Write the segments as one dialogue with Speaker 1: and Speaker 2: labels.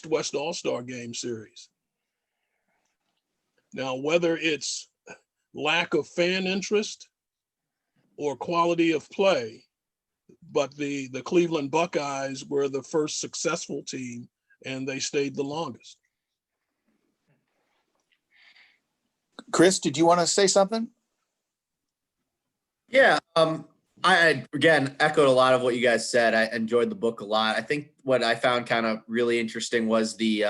Speaker 1: East West All-Star Game series. Now, whether it's lack of fan interest or quality of play, but the Cleveland Buckeyes were the first successful team and they stayed the longest.
Speaker 2: Chris, did you want to say something?
Speaker 3: Yeah, I again echoed a lot of what you guys said. I enjoyed the book a lot. I think what I found kind of really interesting was the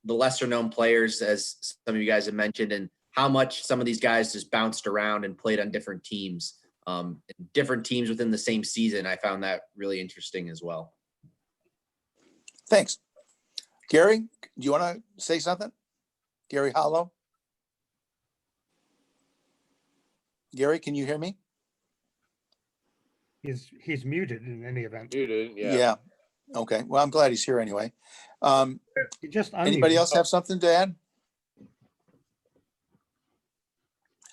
Speaker 3: lesser known players, as some of you guys have mentioned, and how much some of these guys just bounced around and played on different teams within the same season. I found that really interesting as well.
Speaker 2: Thanks. Gary, do you want to say something? Gary Hollow? Gary, can you hear me?
Speaker 4: He's muted in any event.
Speaker 5: Muted, yeah.
Speaker 2: Yeah. Okay. Well, I'm glad he's here anyway.
Speaker 4: He just
Speaker 2: Anybody else have something to add?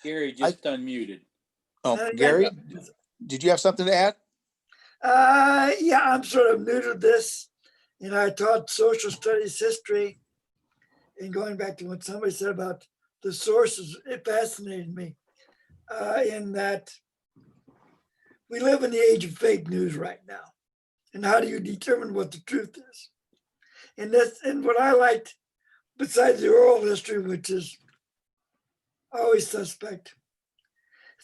Speaker 6: Gary just unmuted.
Speaker 2: Oh, Gary, did you have something to add?
Speaker 7: Yeah, I'm sort of new to this. You know, I taught social studies history, and going back to what somebody said about the sources, it fascinated me in that we live in the age of fake news right now. And how do you determine what the truth is? And what I liked, besides the oral history, which is always suspect,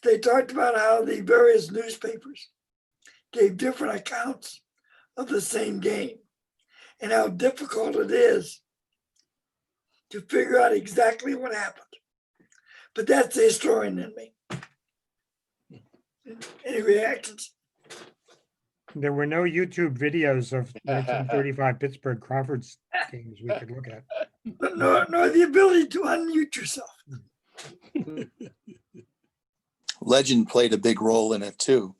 Speaker 7: they talked about how the various newspapers gave different accounts of the same game and how difficult it is to figure out exactly what happened. But that's the historian in me. Any reactions?
Speaker 4: There were no YouTube videos of 1935 Pittsburgh Crawfords games we could look at.
Speaker 7: Nor the ability to unmute yourself.
Speaker 2: Legend played a big role in it too.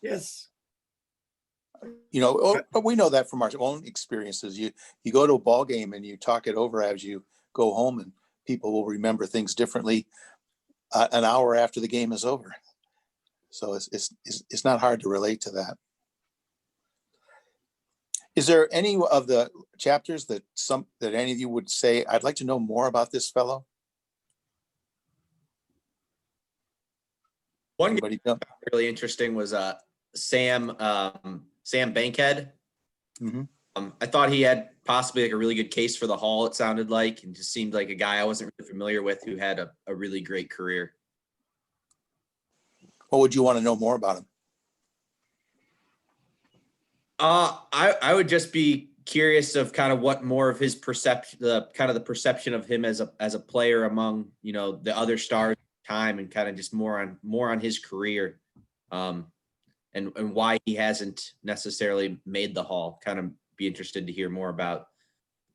Speaker 7: Yes.
Speaker 2: You know, but we know that from our own experiences. You go to a ball game and you talk it over as you go home, and people will remember things differently an hour after the game is over. So it's not hard to relate to that. Is there any of the chapters that any of you would say, I'd like to know more about this fellow?
Speaker 3: One really interesting was Sam Bankhead.
Speaker 2: Mm-hmm.
Speaker 3: I thought he had possibly like a really good case for the Hall, it sounded like, and just seemed like a guy I wasn't really familiar with who had a really great career.
Speaker 2: What would you want to know more about him?
Speaker 3: I would just be curious of kind of what more of his perception, the perception of him as a player among, you know, the other stars at the time, and kind of just more on his career, and why he hasn't necessarily made the Hall. Kind of be interested to hear more about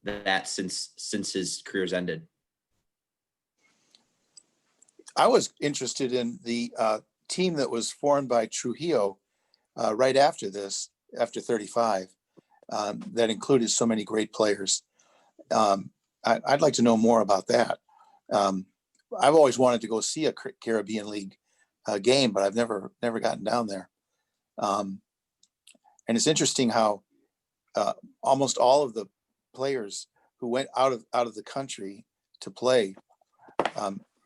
Speaker 3: that since his career's ended.
Speaker 2: I was interested in the team that was formed by Trujillo right after this, after 35, that included so many great players. I'd like to know more about that. I've always wanted to go see a Caribbean League game, but I've never gotten down there. And it's interesting how almost all of the players who went out of the country to play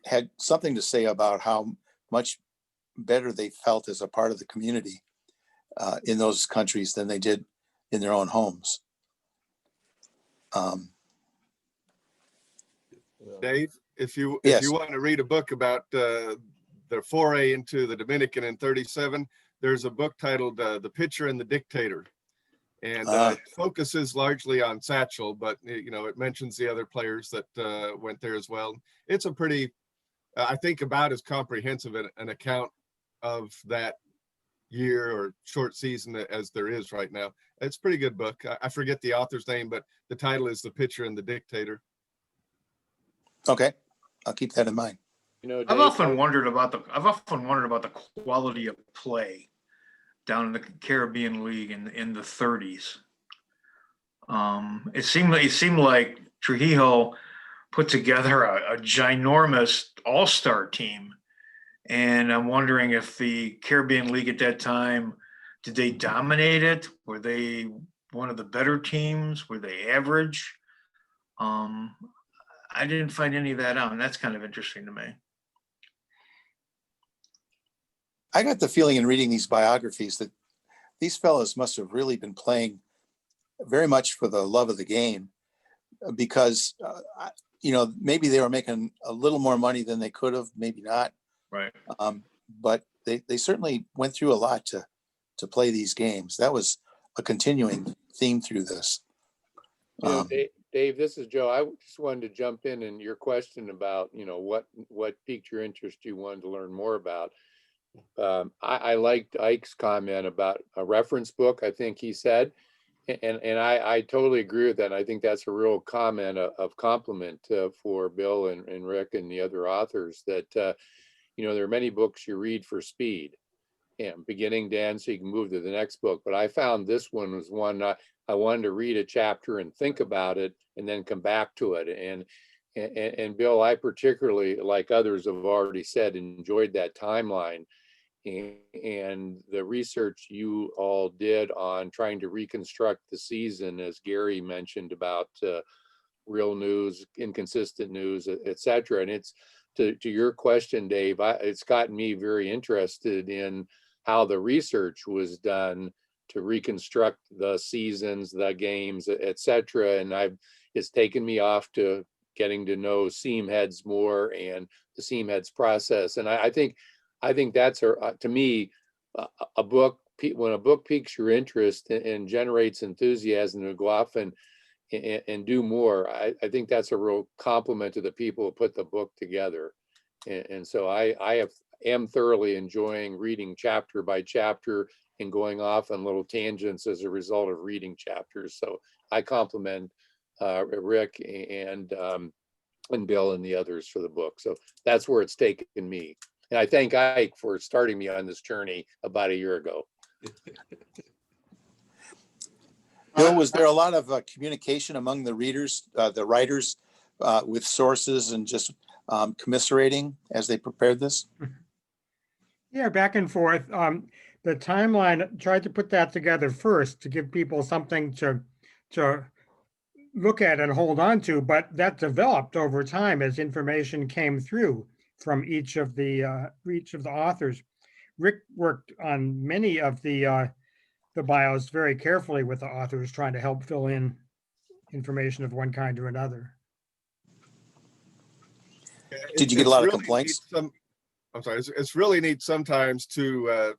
Speaker 2: had something to say about how much better they felt as a part of the community in those countries than they did in their own homes.
Speaker 5: Dave, if you
Speaker 2: Yes.
Speaker 5: want to read a book about their foray into the Dominican in 37, there's a book titled The Pitcher and the Dictator. And it focuses largely on Satchel, but you know, it mentions the other players that went there as well. It's a pretty, I think, about as comprehensive an account of that year or short season as there is right now. It's a pretty good book. I forget the author's name, but the title is The Pitcher and the Dictator.
Speaker 2: Okay, I'll keep that in mind.
Speaker 5: You know, Dave,
Speaker 8: I've often wondered about the quality of play down in the Caribbean League in the 30s. It seemed like Trujillo put together a ginormous all-star team, and I'm wondering if the Caribbean League at that time, did they dominate it? Were they one of the better teams? Were they average? I didn't find any of that out, and that's kind of interesting to me.
Speaker 2: I got the feeling in reading these biographies that these fellows must have really been playing very much for the love of the game, because, maybe they were making a little more money than they could have, maybe not.
Speaker 8: Right.
Speaker 2: But they certainly went through a lot to play these games. That was a continuing theme through this.
Speaker 9: Dave, this is Joe. I just wanted to jump in your question about, what piqued your interest you wanted to learn more about. I liked Ike's comment about a reference book, I think he said, and I totally agree with that. And I think that's a real comment of compliment for Bill and Rick and the other authors, that, there are many books you read for speed and beginning to end so you can move to the next book. But I found this one was one I wanted to read a chapter and think about it and then come back to it. And Bill, I particularly, like others have already said, enjoyed that timeline and the research you all did on trying to reconstruct the season, as Gary mentioned, about real news, inconsistent news, etc. And it's to your question, Dave, it's gotten me very interested in how the research was done to reconstruct the seasons, the games, etc. And it's taken me off to getting to know seam heads more and the seam heads process. And I think that's to me a book. When a book piques your interest and generates enthusiasm to go off and do more, I think that's a real compliment to the people who put the book together. And so I am thoroughly enjoying reading chapter by chapter and going off on little tangents as a result of reading chapters. So I compliment Rick and Bill and the others for the book. So that's where it's taken me. And I thank Ike for starting me on this journey about a year ago.
Speaker 2: Bill, was there a lot of communication among the readers, the writers, with sources and just commiserating as they prepared this?
Speaker 4: Yeah, back and forth. The timeline tried to put that together first to give people something to look at and hold on to, but that developed over time as information came through from each of the authors. Rick worked on many of the bios very carefully with the authors, trying to help fill in information of one kind or another.
Speaker 2: Did you get a lot of complaints?
Speaker 5: I'm sorry. It's really neat sometimes to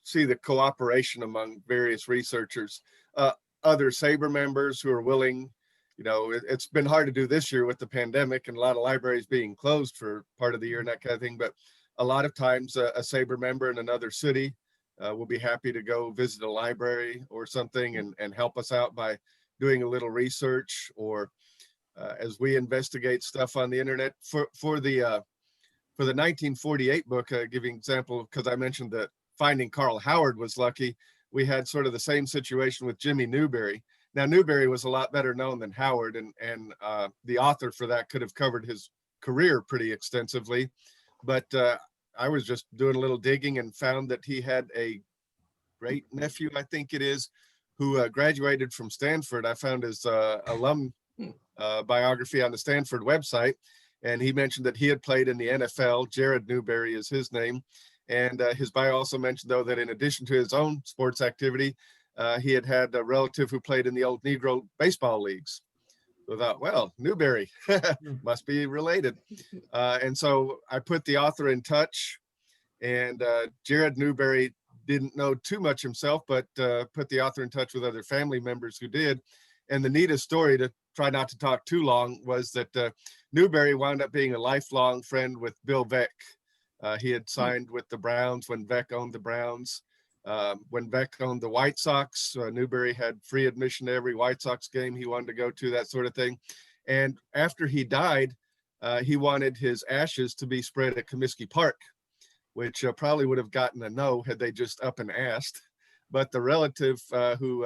Speaker 5: see the cooperation among various researchers, other SABR members who are willing. It's been hard to do this year with the pandemic and a lot of libraries being closed for part of the year and that kind of thing. But a lot of times a SABR member in another city will be happy to go visit a library or something and help us out by doing a little research, or as we investigate stuff on the internet. For the 1948 book, giving example, because I mentioned that finding Carl Howard was lucky. We had sort of the same situation with Jimmy Newberry. Now, Newberry was a lot better known than Howard, and the author for that could have covered his career pretty extensively. But I was just doing a little digging and found that he had a great nephew, I think it is, who graduated from Stanford. I found his alum biography on the Stanford website, and he mentioned that he had played in the NFL. Jared Newberry is his name. And his bio also mentioned, though, that in addition to his own sports activity, he had a relative who played in the old Negro baseball leagues. So I thought, well, Newberry must be related. And so I put the author in touch, and Jared Newberry didn't know too much himself, but put the author in touch with other family members who did. And the neatest story, to try not to talk too long, was that Newberry wound up being a lifelong friend with Bill Veeck. He had signed with the Browns when Veeck owned the Browns. When Veeck owned the White Sox, Newberry had free admission to every White Sox game he wanted to go to, that sort of thing. And after he died, he wanted his ashes to be spread at Comiskey Park, which probably would have gotten a no had they just up and asked. But the relative who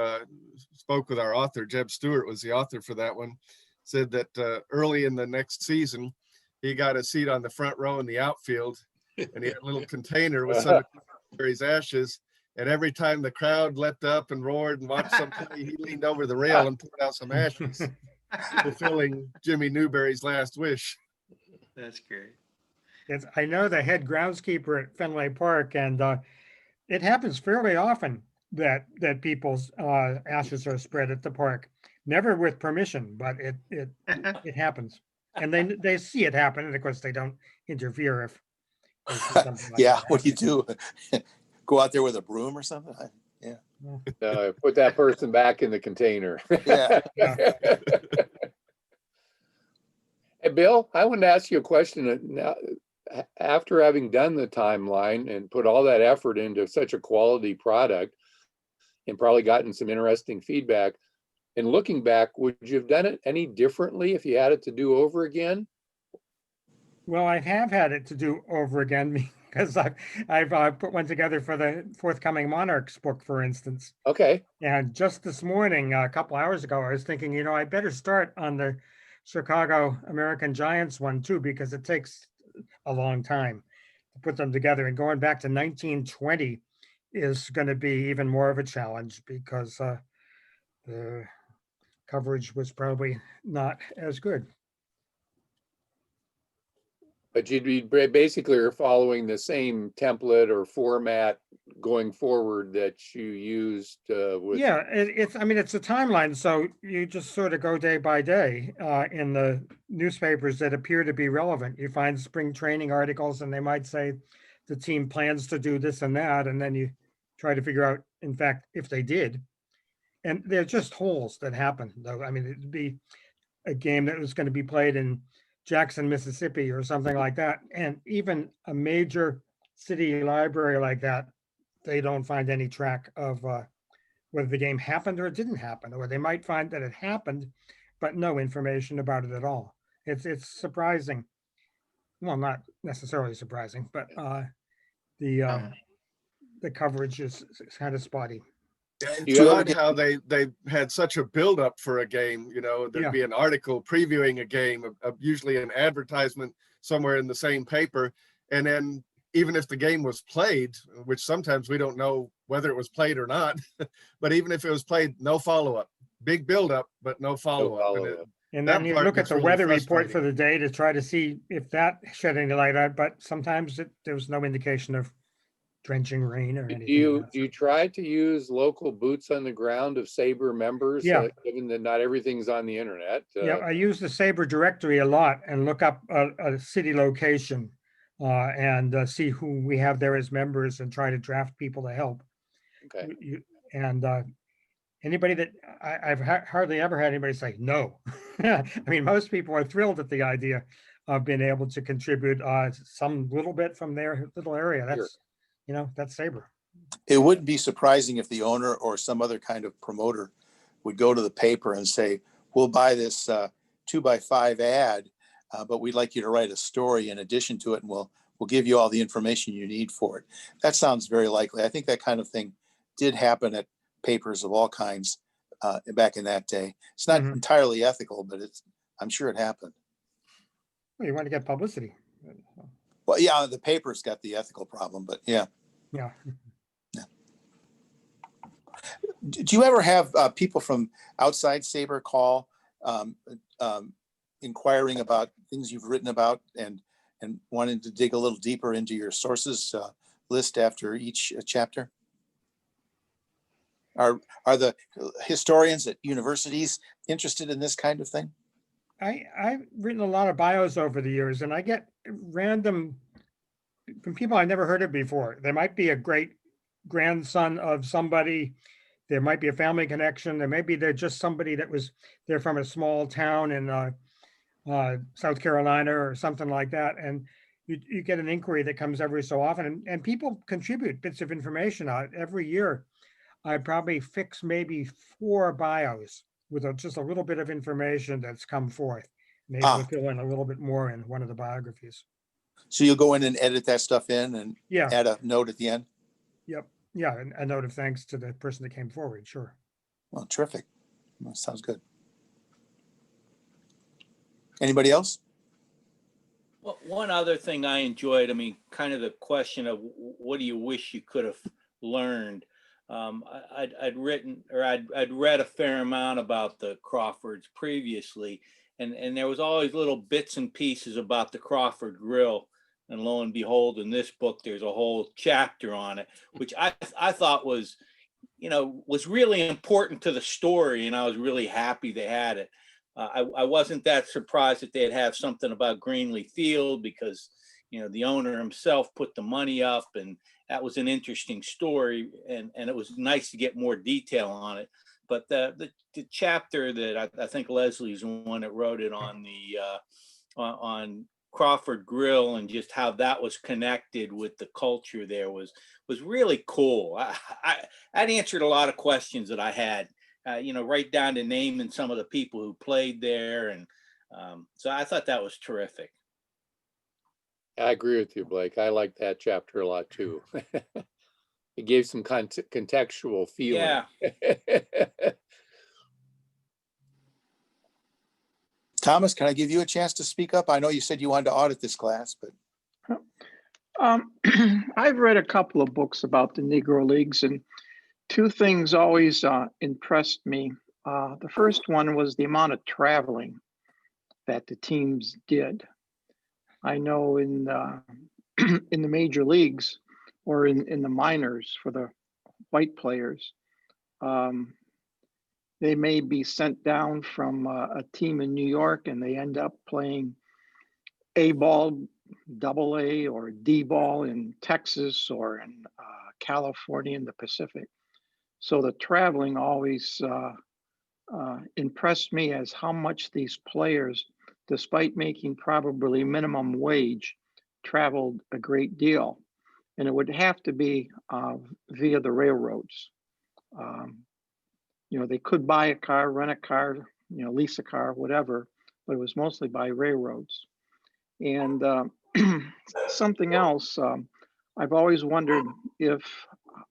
Speaker 5: spoke with our author, Jeb Stewart was the author for that one, said that early in the next season, he got a seat on the front row in the outfield, and he had a little container with some of Newberry's ashes. And every time the crowd leapt up and roared and watched some play, he leaned over the rail and poured out some ashes. fulfilling Jimmy Newberry's last wish.
Speaker 8: That's great.
Speaker 4: Yes, I know the head groundskeeper at Fenway Park, and it happens fairly often that people's ashes are spread at the park. Never with permission, but it happens, and they see it happen, and of course they don't interfere if they see something like
Speaker 2: Yeah,
Speaker 4: that
Speaker 2: what do you
Speaker 4: happen.
Speaker 2: do? Go out there with a broom or something?
Speaker 9: Put that person back in the container.
Speaker 2: Yeah.
Speaker 9: Hey, Bill, I wanted to ask you a question. Now, after having done the timeline and put all that effort into such a quality product and probably gotten some interesting feedback, and looking back, would you have done it any differently if you had it to do over again?
Speaker 4: Well, I have had it to do over again because I've put one together for the forthcoming Monarchs book, for instance.
Speaker 9: Okay.
Speaker 4: And just this morning, a couple hours ago, I was thinking, I better start on the Chicago American Giants one too, because it takes a long time to put them together. And going back to 1920 is going to be even more of a challenge because the coverage was probably not as good.
Speaker 9: But you'd be basically are following the same template or format going forward that you used with.
Speaker 4: Yeah, it's a timeline. So you just sort of go day by day in the newspapers that appear to be relevant. You find spring training articles and they might say the team plans to do this and that. And then you try to figure out, in fact, if they did. And they're just holes that happen, though. I mean, it'd be a game that was going to be played in Jackson, Mississippi, or something like that. And even a major city library like that, they don't find any track of whether the game happened or it didn't happen, or they might find that it happened, but no information about it at all. It's surprising. Well, not necessarily surprising, but the coverage is kind of spotty.
Speaker 5: It's odd how they had such a buildup for a game. There'd be an article previewing a game, usually an advertisement somewhere in the same paper. And then even if the game was played, which sometimes we don't know whether it was played or not, but even if it was played, no follow-up. Big buildup, but no follow-up.
Speaker 4: And then you look at the weather report for the day to try to see if that shed any light on it, but sometimes there was no indication of drenching rain or anything.
Speaker 9: Do you try to use local boots on the ground of SABR members?
Speaker 4: Yeah.
Speaker 9: Given that not everything's on the internet.
Speaker 4: Yeah, I use the SABR directory a lot and look up a city location and see who we have there as members and try to draft people to help.
Speaker 9: Okay.
Speaker 4: Anybody that I've hardly ever had anybody say no. I mean, most people are thrilled at the idea of being able to contribute some little bit from their little area. That's
Speaker 9: Sure.
Speaker 4: That's SABR.
Speaker 2: It wouldn't be surprising if the owner or some other kind of promoter would go to the paper and say, we'll buy this 2x5 ad, but we'd like you to write a story in addition to it, and we'll give you all the information you need for it. That sounds very likely. I think that kind of thing did happen at papers of all kinds back in that day. It's not entirely ethical, but I'm sure it happened.
Speaker 4: Well, you want to get publicity.
Speaker 2: Well, yeah, the paper's got the ethical problem, but yeah.
Speaker 4: Yeah.
Speaker 2: Do you ever have people from outside SABR call inquiring about things you've written about and wanting to dig a little deeper into your sources list after each chapter? Are the historians at universities interested in this kind of thing?
Speaker 4: I've written a lot of bios over the years, and I get random from people I never heard of before. There might be a great grandson of somebody. There might be a family connection. There maybe they're just somebody they're from a small town in South Carolina or something like that. And you get an inquiry that comes every so often, and people contribute bits of information out every year. I probably fix maybe 4 bios with just a little bit of information that's come forth. Maybe we'll fill in a little bit more in one of the biographies.
Speaker 2: So you'll go in and edit that stuff in and
Speaker 4: Yeah.
Speaker 2: add a note at the end?
Speaker 4: Yep. Yeah, and a note of thanks to the person that came forward, sure.
Speaker 2: Well, terrific. That sounds good. Anybody else?
Speaker 6: Well, one other thing I enjoyed, kind of the question of what do you wish you could have learned? I'd written, or I'd read a fair amount about the Crawfords previously, and there was always little bits and pieces about the Crawford Grill. And lo and behold, in this book, there's a whole chapter on it, which I thought was, was really important to the story, and I was really happy they had it. I wasn't that surprised that they'd have something about Greenlee Field, because the owner himself put the money up, and that was an interesting story, and it was nice to get more detail on it. But the chapter that I think Leslie's the one that wrote it on the on Crawford Grill, and just how that was connected with the culture there was really cool. I'd answered a lot of questions that I had, right down to naming some of the people who played there. And so I thought that was terrific.
Speaker 9: I agree with you, Blake. I like that chapter a lot too. It gave some contextual feeling.
Speaker 6: Yeah.
Speaker 2: Thomas, can I give you a chance to speak up? I know you said you wanted to audit this class, but.
Speaker 10: I've read a couple of books about the Negro Leagues, and two things always impressed me. The first one was the amount of traveling that the teams did. I know in in the major leagues, or in the minors for the white players, they may be sent down from a team in New York, and they end up playing A ball, double A, or D ball in Texas, or in California in the Pacific. So the traveling always impressed me as how much these players, despite making probably minimum wage, traveled a great deal. And it would have to be via the railroads. They could buy a car, rent a car, lease a car, whatever, but it was mostly by railroads. And something else, I've always wondered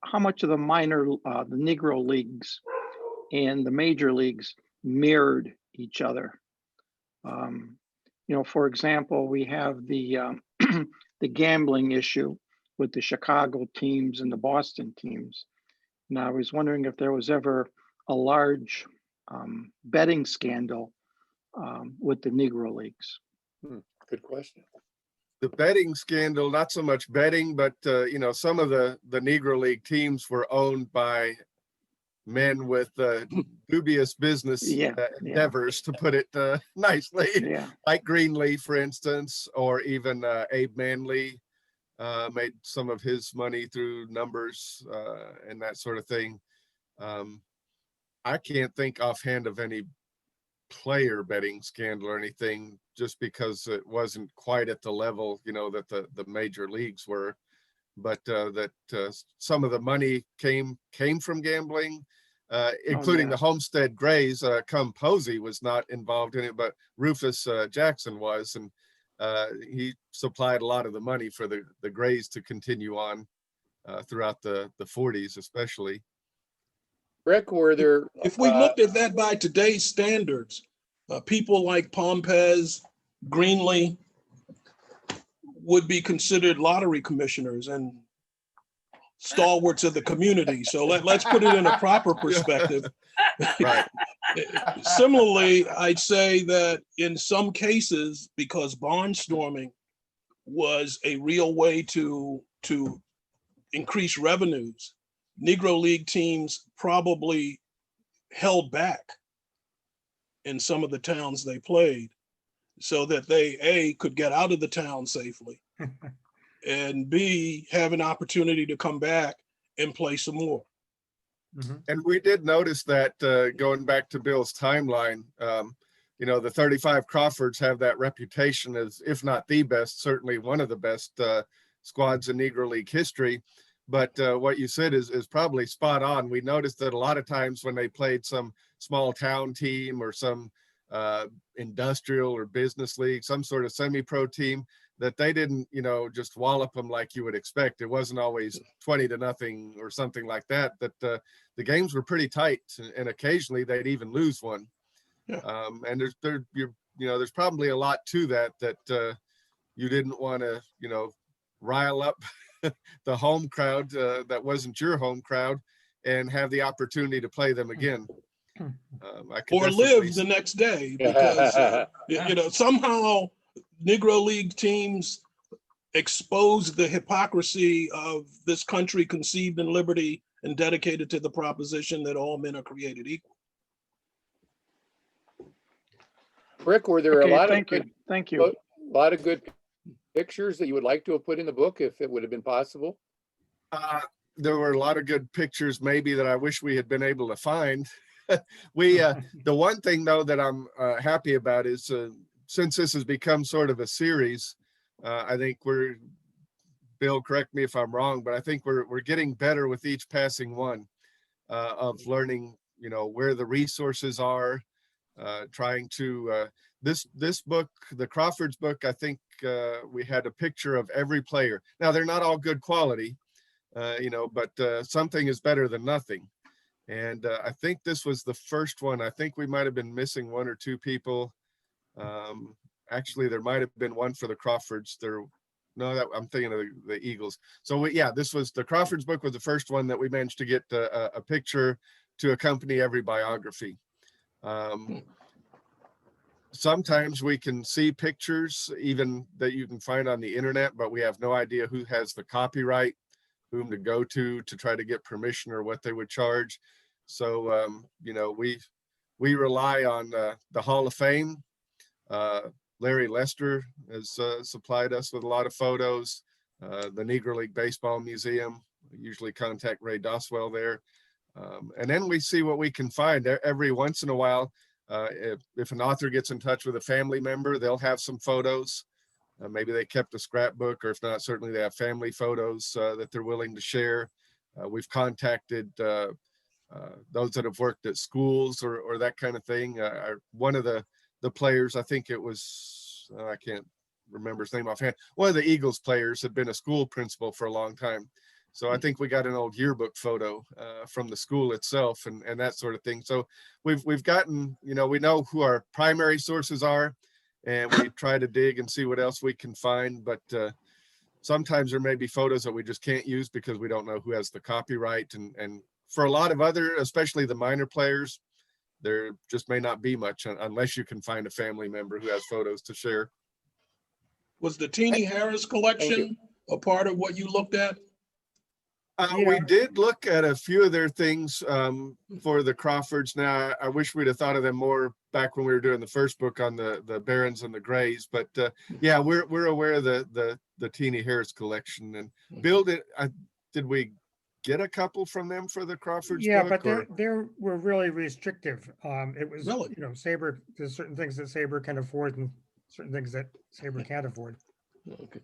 Speaker 10: how much of the the Negro Leagues and the major leagues mirrored each other. For example, we have the the gambling issue with the Chicago teams and the Boston teams. And I was wondering if there was ever a large betting scandal with the Negro Leagues.
Speaker 9: Good question.
Speaker 5: The betting scandal, not so much betting, but some of the Negro League teams were owned by men with dubious business endeavors, to put it nicely.
Speaker 10: Yeah.
Speaker 5: Like Greenlee, for instance, or even Abe Manley made some of his money through numbers and that sort of thing. I can't think offhand of any player betting scandal or anything, just because it wasn't quite at the level, that the major leagues were, but that some of the money came from gambling, including the Homestead Grays. Come Posey was not involved in it, but Rufus Jackson was, and he supplied a lot of the money for the Grays to continue on throughout the 40s, especially.
Speaker 9: Rick, were there?
Speaker 1: If we looked at that by today's standards, people like Pompez, Greenlee would be considered lottery commissioners and stalwarts of the community. So let's put it in a proper perspective.
Speaker 5: Right.
Speaker 1: Similarly, I'd say that in some cases, because barnstorming was a real way to increase revenues, Negro League teams probably held back in some of the towns they played, so that they A, could get out of the town safely, and B, have an opportunity to come back and play some more.
Speaker 4: Mhm.
Speaker 5: And we did notice that going back to Bill's timeline, the 35 Crawfords have that reputation as, if not the best, certainly one of the best squads in Negro League history. But what you said is probably spot on. We noticed that a lot of times when they played some small town team or some industrial or business league, some sort of semi-pro team, that they didn't, just wallop them like you would expect. It wasn't always 20-0 or something like that. That the games were pretty tight, and occasionally they'd even lose one.
Speaker 1: Yeah.
Speaker 5: And there's probably a lot to that you didn't want to, rile up the home crowd that wasn't your home crowd, and have the opportunity to play them again. I could
Speaker 1: Or
Speaker 5: definitely
Speaker 1: live the next day, because you know, somehow Negro League teams expose the hypocrisy of this country conceived in liberty and dedicated to the proposition that all men are created equal.
Speaker 9: Rick, were there a
Speaker 10: Okay,
Speaker 9: lot of
Speaker 10: thank you.
Speaker 9: good,
Speaker 10: Thank you.
Speaker 9: a lot of good pictures that you would like to have put in the book if it would have been possible?
Speaker 5: there were a lot of good pictures maybe that I wish we had been able to find. The one thing though that I'm happy about is since this has become sort of a series, I think Bill, correct me if I'm wrong, but I think we're getting better with each passing one of learning, you know, where the resources are, trying to, this book, the Crawfords book, I think we had a picture of every player. Now they're not all good quality, you know, but something is better than nothing. And I think this was the first one. I think we might have been missing one or two people. Actually, there might have been one for the Crawfords. I'm thinking of the Eagles. So yeah, this was the Crawfords book was the first one that we managed to get a picture to accompany every biography. Sometimes we can see pictures even that you can find on the internet, but we have no idea who has the copyright, whom to go to try to get permission or what they would charge. So, you know, we rely on the Hall of Fame. Larry Lester has supplied us with a lot of photos. The Negro League Baseball Museum, we usually contact Ray Doswell there. And then we see what we can find every once in a while. If an author gets in touch with a family member, they'll have some photos. Maybe they kept a scrapbook, or if not, certainly they have family photos that they're willing to share. We've contacted those that have worked at schools or that kind of thing. One of the players, I think it was, I can't remember his name offhand. One of the Eagles players had been a school principal for a long time. So I think we got an old yearbook photo from the school itself and that sort of thing. So we've gotten, you know, we know who our primary sources are, and we try to dig and see what else we can find. But sometimes there may be photos that we just can't use because we don't know who has the copyright. And for a lot of other, especially the minor players, there just may not be much unless you can find a family member who has photos to share.
Speaker 1: Was the Teenie Harris collection a part of what you looked at?
Speaker 5: We did look at a few of their things for the Crawfords. Now, I wish we'd have thought of them more back when we were doing the first book on the Barons and the Grays. But yeah, we're aware of the Teenie Harris collection. And Bill, did we get a couple from them for the Crawfords
Speaker 4: Yeah,
Speaker 5: book?
Speaker 4: but they were really restrictive. It was,
Speaker 1: Really?
Speaker 4: you know, SABR, there's certain things that SABR can afford and certain things that SABR can't afford.
Speaker 1: Okay.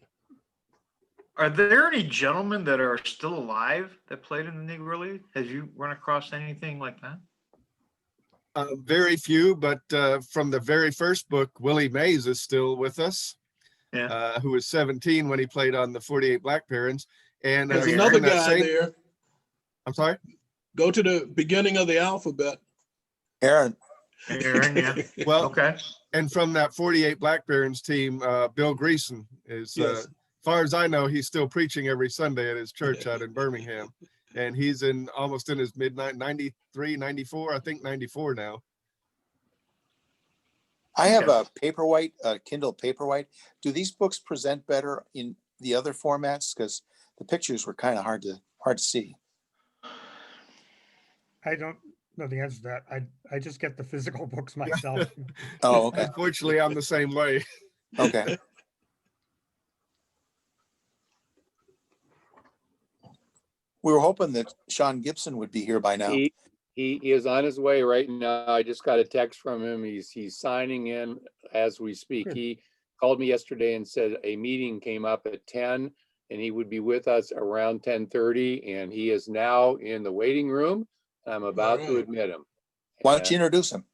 Speaker 8: Are there any gentlemen that are still alive that played in the Negro League? Have you run across anything like that?
Speaker 5: Very few, but from the very first book, Willie Mays is still with us.
Speaker 8: Yeah.
Speaker 5: Who was 17 when he played on the 48 Black Barons. And
Speaker 1: There's another
Speaker 5: in that
Speaker 1: guy there.
Speaker 5: I'm sorry?
Speaker 1: Go to the beginning of the alphabet.
Speaker 2: Aaron.
Speaker 8: Aaron, yeah.
Speaker 5: Well,
Speaker 8: Okay.
Speaker 5: and from that 48 Black Barons team, Bill Greason is,
Speaker 1: Yes.
Speaker 5: as far as I know, he's still preaching every Sunday at his church out in Birmingham. And he's almost in his midnight, 93, 94, I think 94 now.
Speaker 2: I have a Paperwhite, a Kindle Paperwhite. Do these books present better in the other formats? Because the pictures were kind of hard to see.
Speaker 4: I don't know the answer to that. I just get the physical books myself.
Speaker 2: Oh, okay.
Speaker 5: Unfortunately, I'm the same way.
Speaker 2: Okay. We were hoping that Sean Gibson would be here by now.
Speaker 9: He is on his way right now. I just got a text from him. He's signing in as we speak.
Speaker 4: Good.
Speaker 9: He called me yesterday and said a meeting came up at 10 and he would be with us around 10:30, and he is now in the waiting room. I'm about to
Speaker 1: right.
Speaker 9: admit him.
Speaker 2: Why don't you introduce him?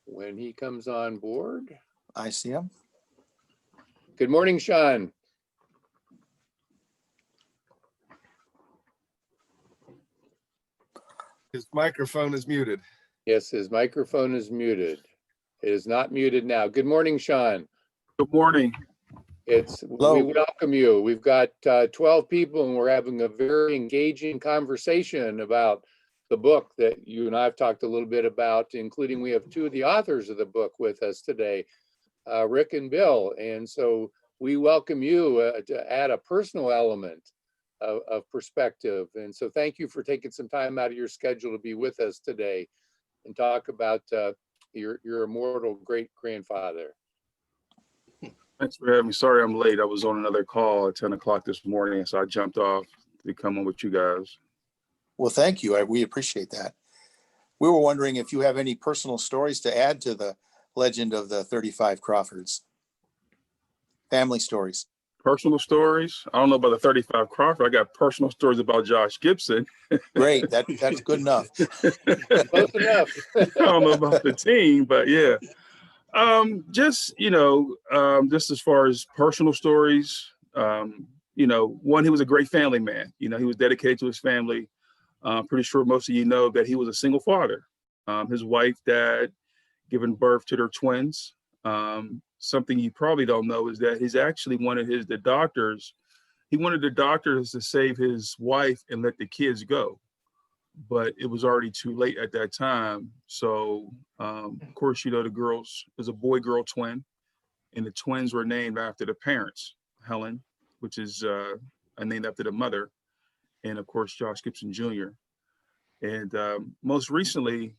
Speaker 9: When he comes on board.
Speaker 2: I see him.
Speaker 9: Good morning, Sean.
Speaker 5: His microphone is muted.
Speaker 9: Yes, his microphone is muted. It is not muted now. Good morning, Sean.
Speaker 11: Good morning.
Speaker 9: We
Speaker 2: Hello.
Speaker 9: welcome you. We've got 12 people and we're having a very engaging conversation about the book that you and I've talked a little bit about, including we have two of the authors of the book with us today, Rick and Bill. And so we welcome you to add a personal element of perspective. And so thank you for taking some time out of your schedule to be with us today and talk about your immortal great grandfather.
Speaker 11: Thanks for having me. Sorry I'm late. I was on another call at 10 o'clock this morning, so I jumped off to come on with you guys.
Speaker 2: Well, thank you. We appreciate that. We were wondering if you have any personal stories to add to the legend of the 35 Crawfords. Family stories.
Speaker 11: Personal stories? I don't know about the 35 Crawford. I got personal stories about Josh Gibson.
Speaker 2: Great. That's good enough.
Speaker 9: Close enough.
Speaker 11: I don't know about the team, but yeah. Just as far as personal stories, one, he was a great family man. He was dedicated to his family. Pretty sure most of you know that he was a single father. His wife, dad, giving birth to their twins. Something you probably don't know is that he wanted the doctors to save his wife and let the kids go. But it was already too late at that time. So, of course, the girls, there's a boy-girl twin, and the twins were named after the parents, Helen, which is named after the mother, and of course, Josh Gibson Jr. And most recently,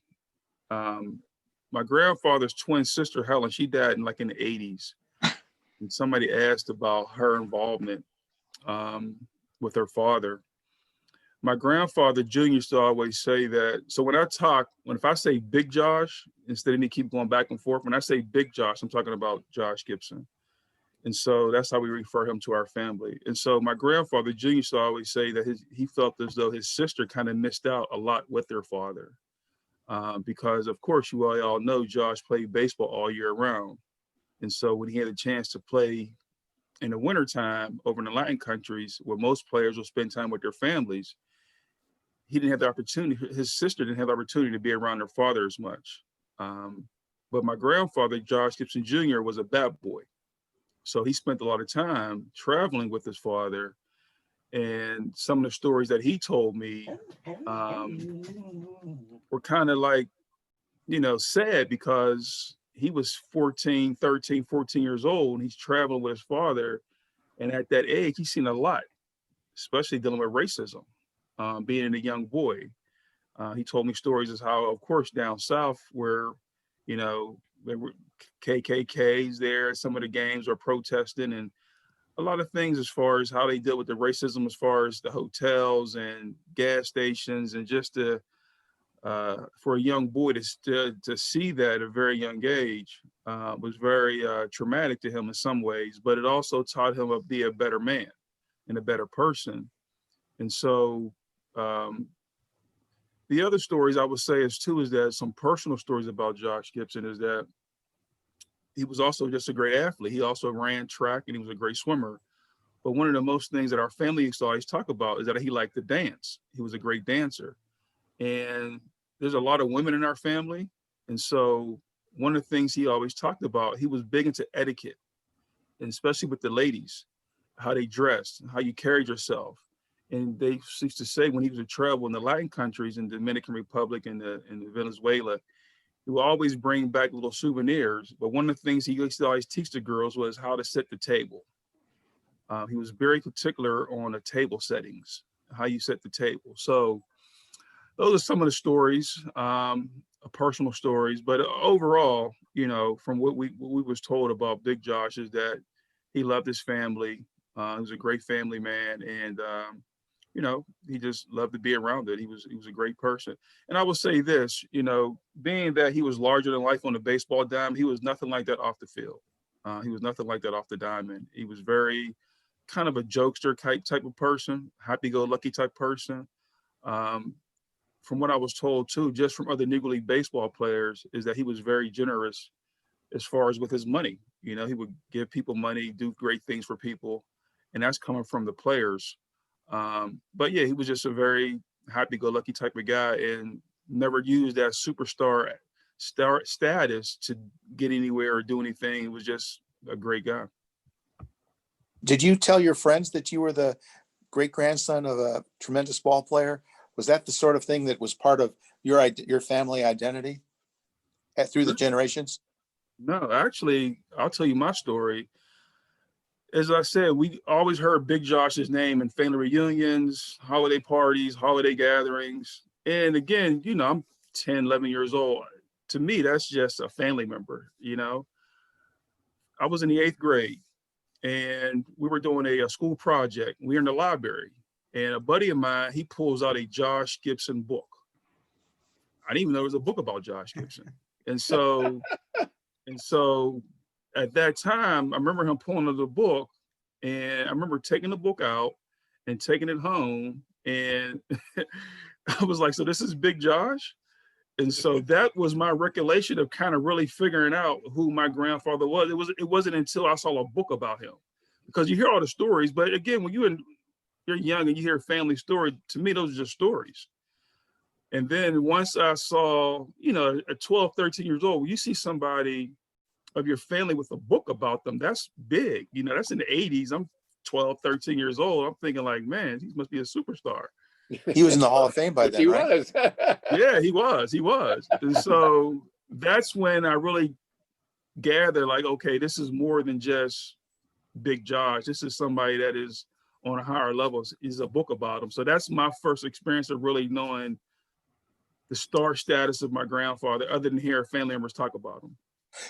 Speaker 11: my grandfather's twin sister, Helen, she died in the 80s. And somebody asked about her involvement with her father. My grandfather, Junior, used to always say that. So if I say Big Josh, instead of me keep going back and forth, when I say Big Josh, I'm talking about Josh Gibson. And so that's how we refer him to our family. And so my grandfather, Junior, used to always say that he felt as though his sister kind of missed out a lot with their father. Because of course, you all know Josh played baseball all year round. And so when he had a chance to play in the wintertime over in the Latin countries, where most players will spend time with their families, he didn't have the opportunity, his sister didn't have the opportunity to be around their father as much. But my grandfather, Josh Gibson Jr., was a bad boy. So he spent a lot of time traveling with his father. And some of the stories that he told me were kind of sad, because he was 13, 14 years old, and he's traveling with his father. And at that age, he's seen a lot, especially dealing with racism, being a young boy. He told me stories of how, of course, down south where, there were KKKs there at some of the games, or protesting, and a lot of things as far as how they deal with the racism, as far as the hotels and gas stations, and just for a young boy to see that at a very young age was very traumatic to him in some ways, but it also taught him to be a better man and a better person. And so the other stories I would say is that some personal stories about Josh Gibson is that he was also just a great athlete. He also ran track, and he was a great swimmer. But one of the most things that our family used to always talk about is that he liked to dance. He was a great dancer. And there's a lot of women in our family. And so one of the things he always talked about, he was big into etiquette, and especially with the ladies, how they dressed, how you carried yourself. And they used to say when he was to travel in the Latin countries, in the Dominican Republic and in Venezuela, he would always bring back little souvenirs. But one of the things he used to always teach the girls was how to set the table. He was very particular on the table settings, how you set the table. So those are some of the stories, personal stories. But overall, from what we was told about Big Josh is that he loved his family. He was a great family man, and he just loved to be around it. He was a great person. And I will say this, being that he was larger than life on the baseball diamond, he was nothing like that off the field. He was nothing like that off the diamond. He was very kind of a jokester type of person, happy-go-lucky type person. From what I was told too, just from other Negro League baseball players, is that he was very generous as far as with his money. He would give people money, do great things for people, and that's coming from the players. But yeah, he was just a very happy-go-lucky type of guy, and never used that superstar status to get anywhere or do anything. He was just a great guy.
Speaker 2: Did you tell your friends that you were the great grandson of a tremendous ball player? Was that the sort of thing that was part of your family identity through the generations?
Speaker 11: No, actually, I'll tell you my story. As I said, we always heard Big Josh's name in family reunions, holiday parties, holiday gatherings. And again, you know, I'm 10, 11 years old. To me, that's just a family member, you know. I was in the 8th grade and we were doing a school project. We were in the library and a buddy of mine, he pulls out a Josh Gibson book. I didn't even know there was a book about Josh Gibson. And so at that time, I remember him pulling out the book and I remember taking the book out and taking it home. And I was like, so this is Big Josh? And so that was my recollection of kind of really figuring out who my grandfather was. It wasn't until I saw a book about him, because you hear all the stories, but again, when you're young and you hear a family story, to me, those are just stories. And then once I saw, you know, at 12, 13 years old, you see somebody of your family with a book about them, that's big. You know, that's in the 80s. I'm 12, 13 years old. I'm thinking like, man, he must be a superstar.
Speaker 2: He was in the Hall of Fame by then, right?
Speaker 9: He was.
Speaker 11: Yeah, he was. And so that's when I really gathered like, okay, this is more than just Big Josh. This is somebody that is on a higher level. Is a book about him. So that's my first experience of really knowing the star status of my grandfather, other than hearing family members talk about him.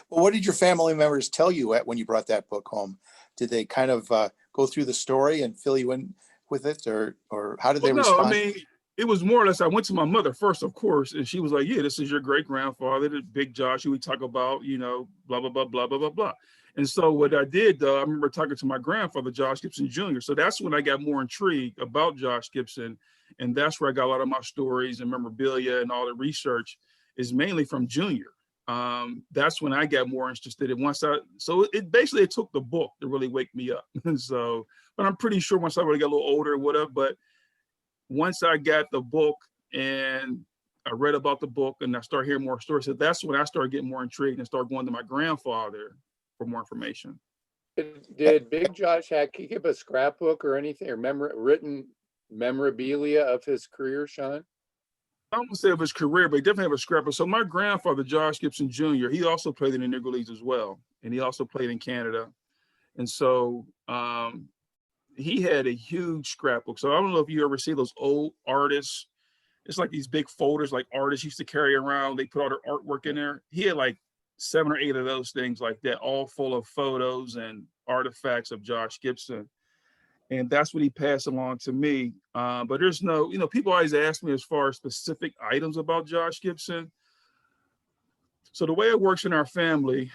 Speaker 2: Well, what did your family members tell you when you brought that book home? Did they kind of go through the story and fill you in with it, or how did they respond?
Speaker 11: No, I mean, it was more or less, I went to my mother first, of course, and she was like, yeah, this is your great grandfather, the Big Josh who we talk about, you know, blah, blah, blah, blah, blah, blah, blah. And so what I did, though, I remember talking to my grandfather, Josh Gibson Jr. So that's when I got more intrigued about Josh Gibson. And that's where I got a lot of my stories and memorabilia and all the research is mainly from Junior. That's when I got more interested in so it took the book to really wake me up. And so, but I'm pretty sure once I really got a little older or whatever, but once I got the book and I read about the book and I started hearing more stories, so that's when I started getting more intrigued and started going to my grandfather for more information.
Speaker 9: Did Big Josh keep a scrapbook or anything, or written memorabilia of his career, Sean?
Speaker 11: I don't want to say of his career, but he definitely have a scrapbook. So my grandfather, Josh Gibson Jr., he also played in the Negro Leagues as well. And he also played in Canada. And so he had a huge scrapbook. So I don't know if you ever see those old artists. It's like these big folders like artists used to carry around. They put all their artwork in there. He had like 7 or 8 of those things like that, all full of photos and artifacts of Josh Gibson. And that's what he passed along to me. But there's no, you know, people always ask me as far as specific items about Josh Gibson. So the way it works in our family,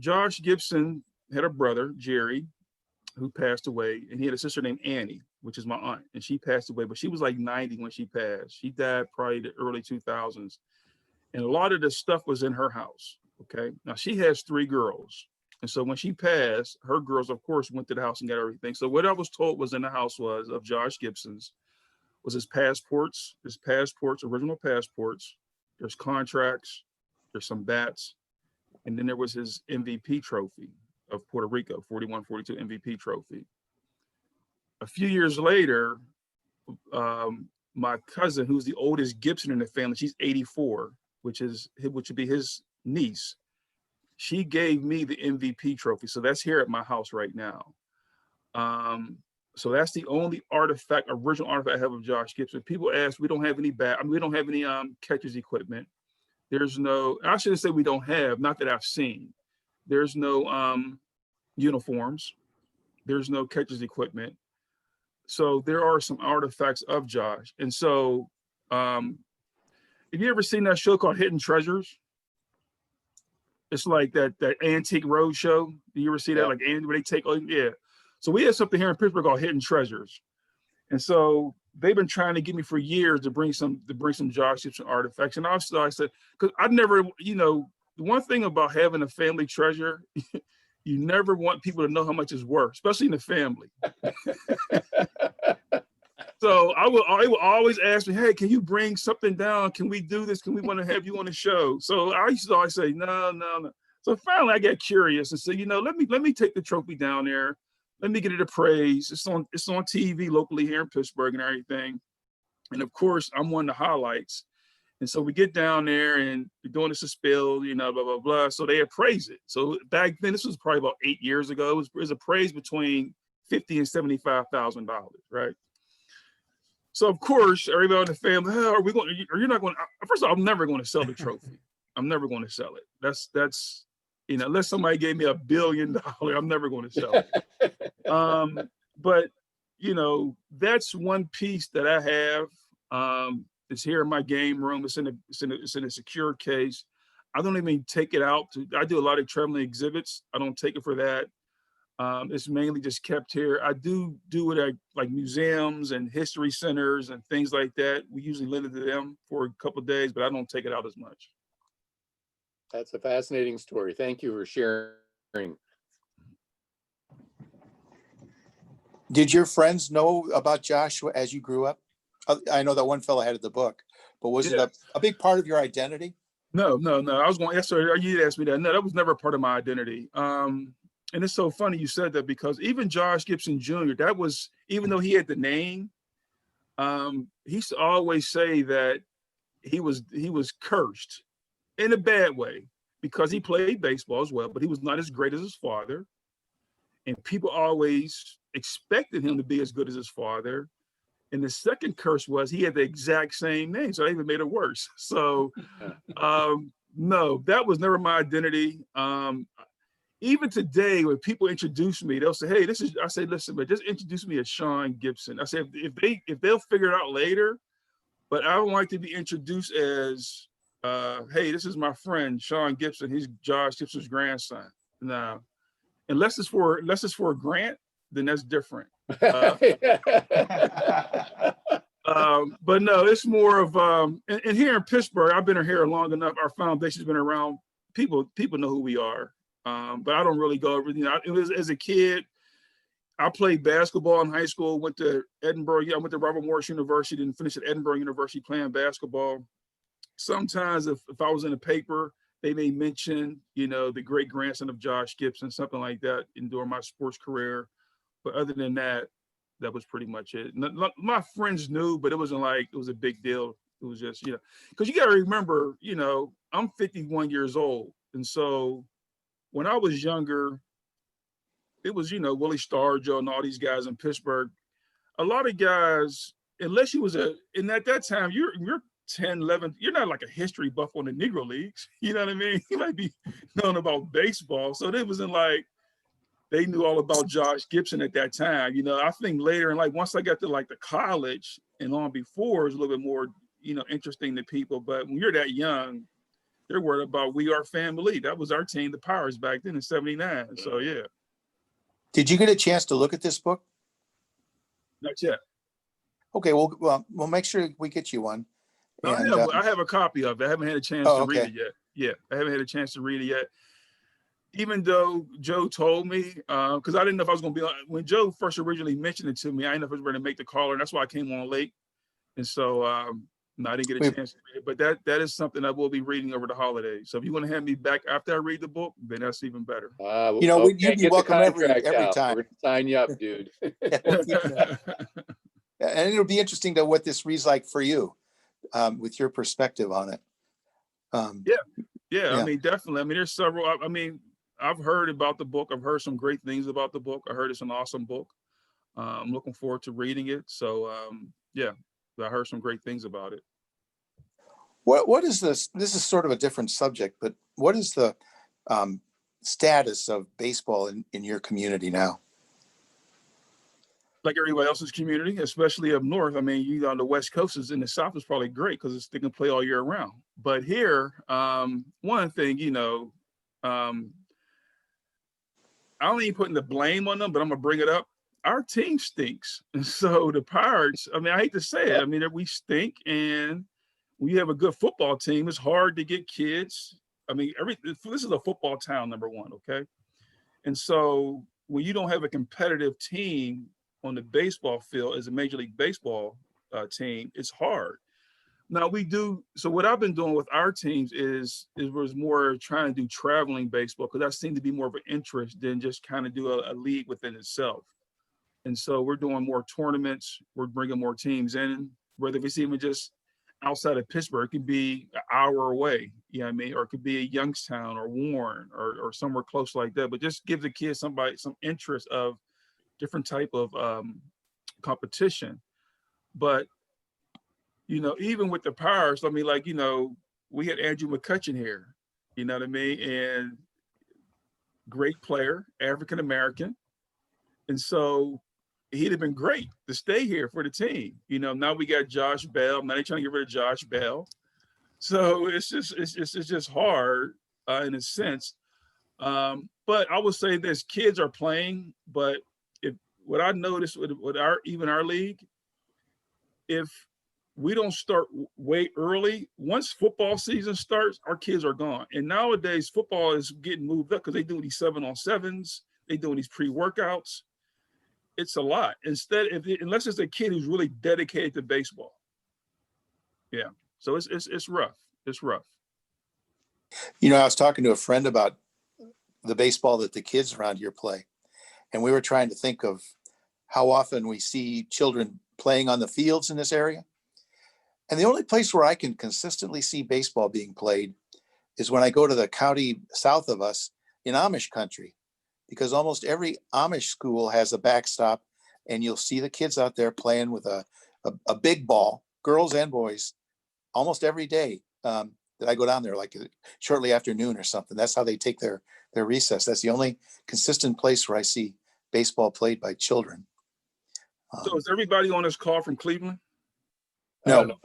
Speaker 11: Josh Gibson had a brother, Jerry, who passed away, and he had a sister named Annie, which is my aunt, and she passed away, but she was like 90 when she passed. She died probably the early 2000s. And a lot of the stuff was in her house, okay? Now she has 3 girls. And so when she passed, her girls, of course, went to the house and got everything. So what I was told was in the house was of Josh Gibson's was his passports, original passports. There's contracts, there's some bats, and then there was his MVP trophy of Puerto Rico, 41-42 MVP trophy. A few years later, my cousin, who's the oldest Gibson in the family, she's 84, which would be his niece. She gave me the MVP trophy. So that's here at my house right now. So that's the only original artifact I have of Josh Gibson. People ask, we don't have any we don't have any catcher's equipment. There's no, I shouldn't say we don't have, not that I've seen. There's no uniforms. There's no catcher's equipment. So there are some artifacts of Josh. And so have you ever seen that show called Hidden Treasures? It's like that antique road show. Do you ever see that? Yeah. Like where they take, yeah. So we have something here in Pittsburgh called Hidden Treasures. And so they've been trying to get me for years to bring some Josh Gibson artifacts. And also I said, because I've never, you know, the one thing about having a family treasure, you never want people to know how much it's worth, especially in the family. So I will always ask me, hey, can you bring something down? Can we do this? Can we want to have you on the show? So I used to always say, no. So finally I got curious and said, you know, let me take the trophy down there. let me get it appraised. It's on TV locally here in Pittsburgh and everything. And of course, I'm one of the highlights. And so we get down there and we're doing this spill, you know, blah, blah, blah. So they appraise it. So back then, this was probably about 8 years ago. It was appraised between $50,000 and $75,000, right? So of course, everybody in the family, oh, you're not going to, first of all, I'm never going to sell the trophy. I'm never going to sell it. That's, you know, unless somebody gave me $1 billion, I'm never going to sell it. But, you know, that's one piece that I have. It's here in my game room. It's in a secure case. I don't even take it out. I do a lot of traveling exhibits. I don't take it for that. It's mainly just kept here. I do it at like museums and history centers and things like that. We usually lend it to them for a couple of days, but I don't take it out as much.
Speaker 9: That's a fascinating story. Thank you for sharing.
Speaker 2: Did your friends know about Joshua as you grew up? I know that one fellow had the book, but was it a big part of your identity?
Speaker 11: No. I was going, yes, sir. You asked me that. No, that was never part of my identity. And it's so funny you said that, because even Josh Gibson Jr., that was, even though he had the name, he used to always say that he was cursed in a bad way, because he played baseball as well, but he was not as great as his father. And people always expected him to be as good as his father. And the second curse was he had the exact same name, so that even made it worse. So no, that was never my identity. Even today, when people introduce me, they'll say, hey, I say, listen, but just introduce me as Sean Gibson. I say, if they'll figure it out later, but I don't like to be introduced as, hey, this is my friend, Sean Gibson. He's Josh Gibson's grandson. No, unless it's for a grant, then that's different. But no, it's more of, and here in Pittsburgh, I've been here long enough. Our foundation's been around. People know who we are. But I don't really go over, you know, it was as a kid, I played basketball in high school, went to Edinburgh. I went to Robert Morris University and finished at Edinburgh University playing basketball. Sometimes if I was in a paper, they may mention, you know, the great grandson of Josh Gibson, something like that during my sports career. But other than that, that was pretty much it. My friends knew, but it wasn't like it was a big deal. It was just, you know, because you got to remember, you know, I'm 51 years old. And so when I was younger, it was, you know, Willie Stargell and all these guys in Pittsburgh. A lot of guys, unless you was and at that time, you're 10, 11, you're not like a history buff on the Negro Leagues. You know what I mean? You might be knowing about baseball. So it wasn't like they knew all about Josh Gibson at that time. You know, I think later, and like once I got to like the college and on before, it was a little bit more, you know, interesting to people. But when you're that young, they're worried about We Are Family. That was our team, the Pirates, back then in '79. So yeah.
Speaker 2: Did you get a chance to look at this book?
Speaker 11: Not yet.
Speaker 2: Okay, well, we'll make sure we get you one. And,
Speaker 11: I have a copy of it. I haven't had a chance to read it yet. Yeah, I haven't had a chance to read it yet. Even though Joe told me, because I didn't know if I was going to be on, when Joe first originally mentioned it to me, I didn't know if I was going to make the call, and that's why I came on late. And so no, I didn't get a chance to read it, but that is something I will be reading over the holidays. So if you want to have me back after I read the book, then that's even better.
Speaker 2: You know, you'd be welcome every time.
Speaker 9: We're gonna sign you up, dude.
Speaker 2: And it'll be interesting to what this reads like for you, with your perspective on it.
Speaker 11: Yeah. I mean, definitely. I mean, there's several. I mean, I've heard about the book. I've heard some great things about the book. I heard it's an awesome book. I'm looking forward to reading it. So yeah, I heard some great things about it.
Speaker 2: What is this? This is sort of a different subject, but what is the status of baseball in your community now?
Speaker 11: Like everybody else's community, especially up north. I mean, you on the West Coast is in the South is probably great because they can play all year round. But here, one thing, you know, I don't even putting the blame on them, but I'm gonna bring it up. Our team stinks. And so the Pirates, I mean, I hate to say it. I mean, we stink, and when you have a good football team, it's hard to get kids. I mean, this is a football town, number one, okay? And so when you don't have a competitive team on the baseball field as a Major League Baseball team, it's hard. Now we do. So what I've been doing with our teams is was more trying to do traveling baseball, because that seemed to be more of an interest than just kind of do a league within itself. And so we're doing more tournaments. We're bringing more teams in, whether it's even just outside of Pittsburgh, it could be an hour away, you know what I mean? Or it could be a Youngstown or Warren or somewhere close like that. But just give the kids some interest of different type of competition. But, you know, even with the Pirates, I mean, like, you know, we had Andrew McCutcheon here, you know what I mean? And great player, African-American. And so he'd have been great to stay here for the team. You know, now we got Josh Bell. Now they're trying to get rid of Josh Bell. So it's just hard in a sense. But I would say this: kids are playing, but what I noticed with our league, if we don't start way early, once football season starts, our kids are gone. And nowadays football is getting moved up because they do these 7-on-7s, they doing these pre-workouts. It's a lot. Unless it's a kid who's really dedicated to baseball. Yeah. So it's rough. It's rough.
Speaker 2: You know, I was talking to a friend about the baseball that the kids around here play. And we were trying to think of how often we see children playing on the fields in this area. And the only place where I can consistently see baseball being played is when I go to the county south of us in Amish country, because almost every Amish school has a backstop, and you'll see the kids out there playing with a big ball, girls and boys, almost every day that I go down there, like shortly after noon or something. That's how they take their recess. That's the only consistent place where I see baseball played by children.
Speaker 11: So is everybody on this call from Cleveland?
Speaker 2: No.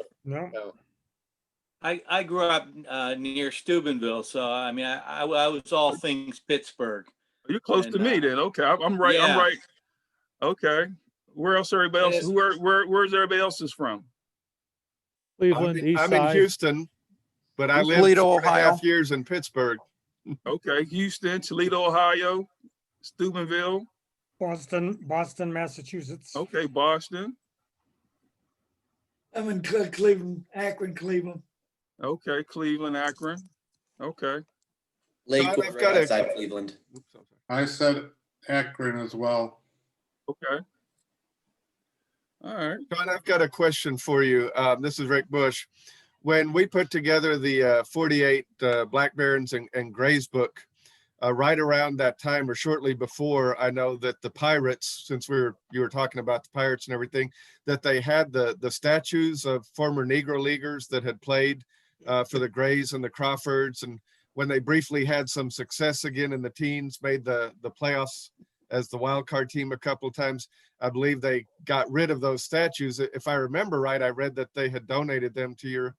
Speaker 6: I grew up near Steubenville, so I mean, I was all things Pittsburgh.
Speaker 11: You're close to me then. Okay, I'm right. Yeah. I'm right. Okay. Where else? Everybody else? Where's everybody else is from?
Speaker 12: Cleveland, East
Speaker 5: I'm
Speaker 12: Side.
Speaker 5: in Houston, but I lived
Speaker 2: Toledo,
Speaker 5: 4.5
Speaker 2: Ohio.
Speaker 5: years in Pittsburgh.
Speaker 11: Okay, Houston, Toledo, Ohio, Steubenville,
Speaker 4: Boston, Massachusetts.
Speaker 11: Okay, Boston.
Speaker 7: I'm in Cleveland, Akron, Cleveland.
Speaker 11: Okay, Cleveland, Akron. Okay.
Speaker 3: Lakewood,
Speaker 5: I've
Speaker 3: right
Speaker 5: got
Speaker 3: outside Cleveland.
Speaker 13: I said Akron as well.
Speaker 11: Okay. All right.
Speaker 5: John, I've got a question for you. This is Rick Bush. When we put together the 48 Black Barons and Grays book, right around that time or shortly before, I know that the Pirates, since you were talking about the Pirates and everything, that they had the statues of former Negro Leaguers that had played for the Grays and the Crawfords. And when they briefly had some success again in the teens, made the playoffs as the wild card team a couple of times, I believe they got rid of those statues. If I remember right, I read that they had donated them to your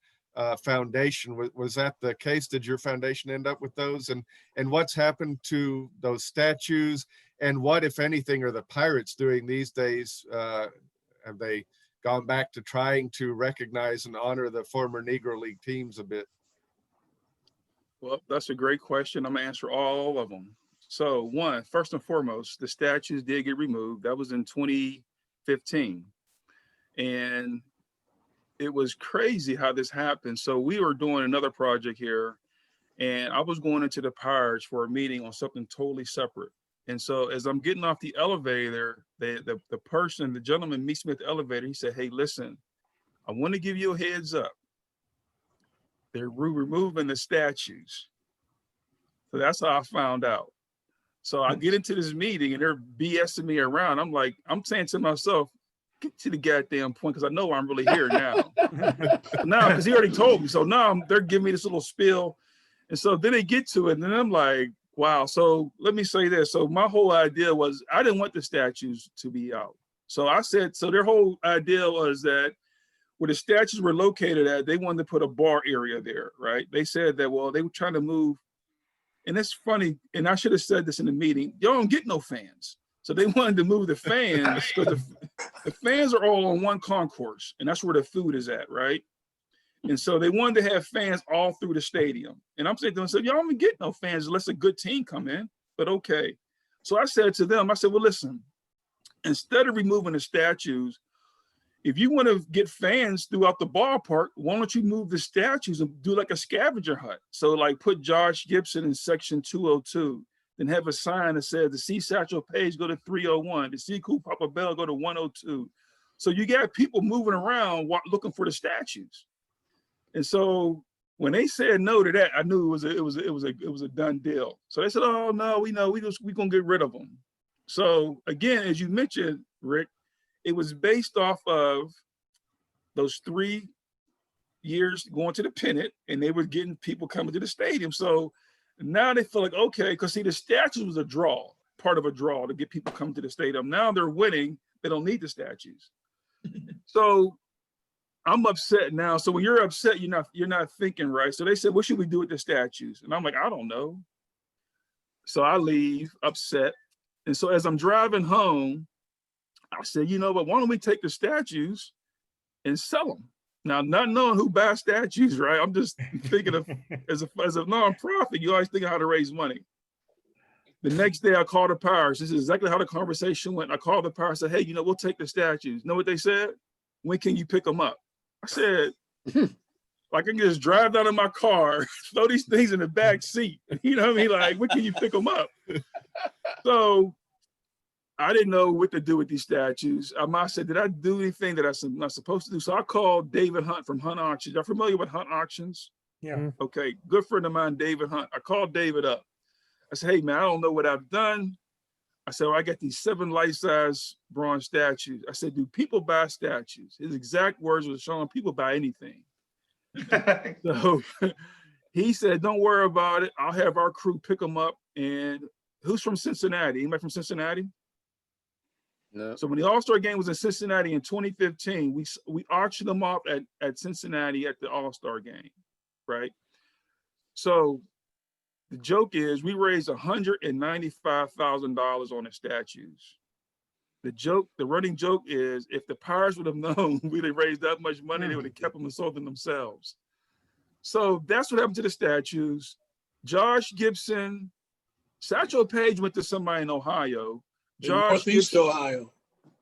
Speaker 5: foundation. Was that the case? Did your foundation end up with those? And what's happened to those statues? And what, if anything, are the Pirates doing these days? Have they gone back to trying to recognize and honor the former Negro League teams a bit?
Speaker 11: Well, that's a great question. I'm gonna answer all of them. So first and foremost, the statues did get removed. That was in 2015. And it was crazy how this happened. So we were doing another project here, and I was going into the Pirates for a meeting on something totally separate. And so as I'm getting off the elevator, the gentleman meets me at the elevator. He said, "Hey, listen, I want to give you a heads up. They're removing the statues." So that's how I found out. So I get into this meeting and they're BSing me around. I'm saying to myself, get to the goddamn point, because I know I'm really here now. Because he already told me. So now they're giving me this little spiel. And so then they get to it, and then I'm like, wow. So let me say this. So my whole idea was I didn't want the statues to be out. So I said, so their whole idea was that where the statues were located at, they wanted to put a bar area there, right? They said that, well, they were trying to move. And it's funny, and I should have said this in the meeting, y'all don't get no fans. So they wanted to move the fans because the fans are all on one concourse, and that's where the food is at, right? And so they wanted to have fans all through the stadium. And I'm saying to them, y'all don't get no fans unless a good team come in, but okay. So I said to them, well, listen, instead of removing the statues, if you want to get fans throughout the ballpark, why don't you move the statues and do like a scavenger hunt? So like put Josh Gibson in section 202, then have a sign that says to see Satchel Paige, go to 301, to see Cool Papa Bell, go to 102. So you got people moving around looking for the statues. And so when they said no to that, I knew it was a done deal. So they said, oh no, we gonna get rid of them. So again, as you mentioned, Rick, it was based off of those 3 years going to the pennant, and they were getting people coming to the stadium. So now they feel like, okay, because see, the statues was a draw, part of a draw to get people coming to the stadium. Now they're winning, they don't need the statues. So I'm upset now. So when you're upset, you're not thinking right. So they said, what should we do with the statues? And I'm like, I don't know. So I leave upset. And so as I'm driving home, I said, you know what, why don't we take the statues and sell them? Now, not knowing who buys statues, right? I'm just thinking of, as a nonprofit, you always think of how to raise money. The next day I called the Pirates. This is exactly how the conversation went. I called the Pirates, said, hey, we'll take the statues. Know what they said? When can you pick them up? I said, I can just drive down in my car, throw these things in the back seat. You know what I mean? Like, when can you pick them up? So I didn't know what to do with these statues. I said, did I do anything that I'm not supposed to do? So I called David Hunt from Hunt Auctions. Y'all familiar with Hunt Auctions?
Speaker 4: Yeah.
Speaker 11: Okay, good friend of mine, David Hunt. I called David up. I said, hey man, I don't know what I've done. I said, well, I got these 7 life-size bronze statues. I said, do people buy statues? His exact words was, Sean, people buy anything. So he said, don't worry about it. I'll have our crew pick them up. And who's from Cincinnati? Anybody from Cincinnati?
Speaker 9: No.
Speaker 11: So when the All-Star game was in Cincinnati in 2015, we auctioned them off at Cincinnati at the All-Star game, right? So the joke is we raised $195,000 on the statues. The running joke is if the Pirates would have known we'd have raised that much money, they would have kept them and sold them themselves. So that's what happened to the statues. Josh Gibson, Satchel Paige went to somebody in Ohio. Josh
Speaker 1: Northeast
Speaker 11: Gibson,
Speaker 1: Ohio.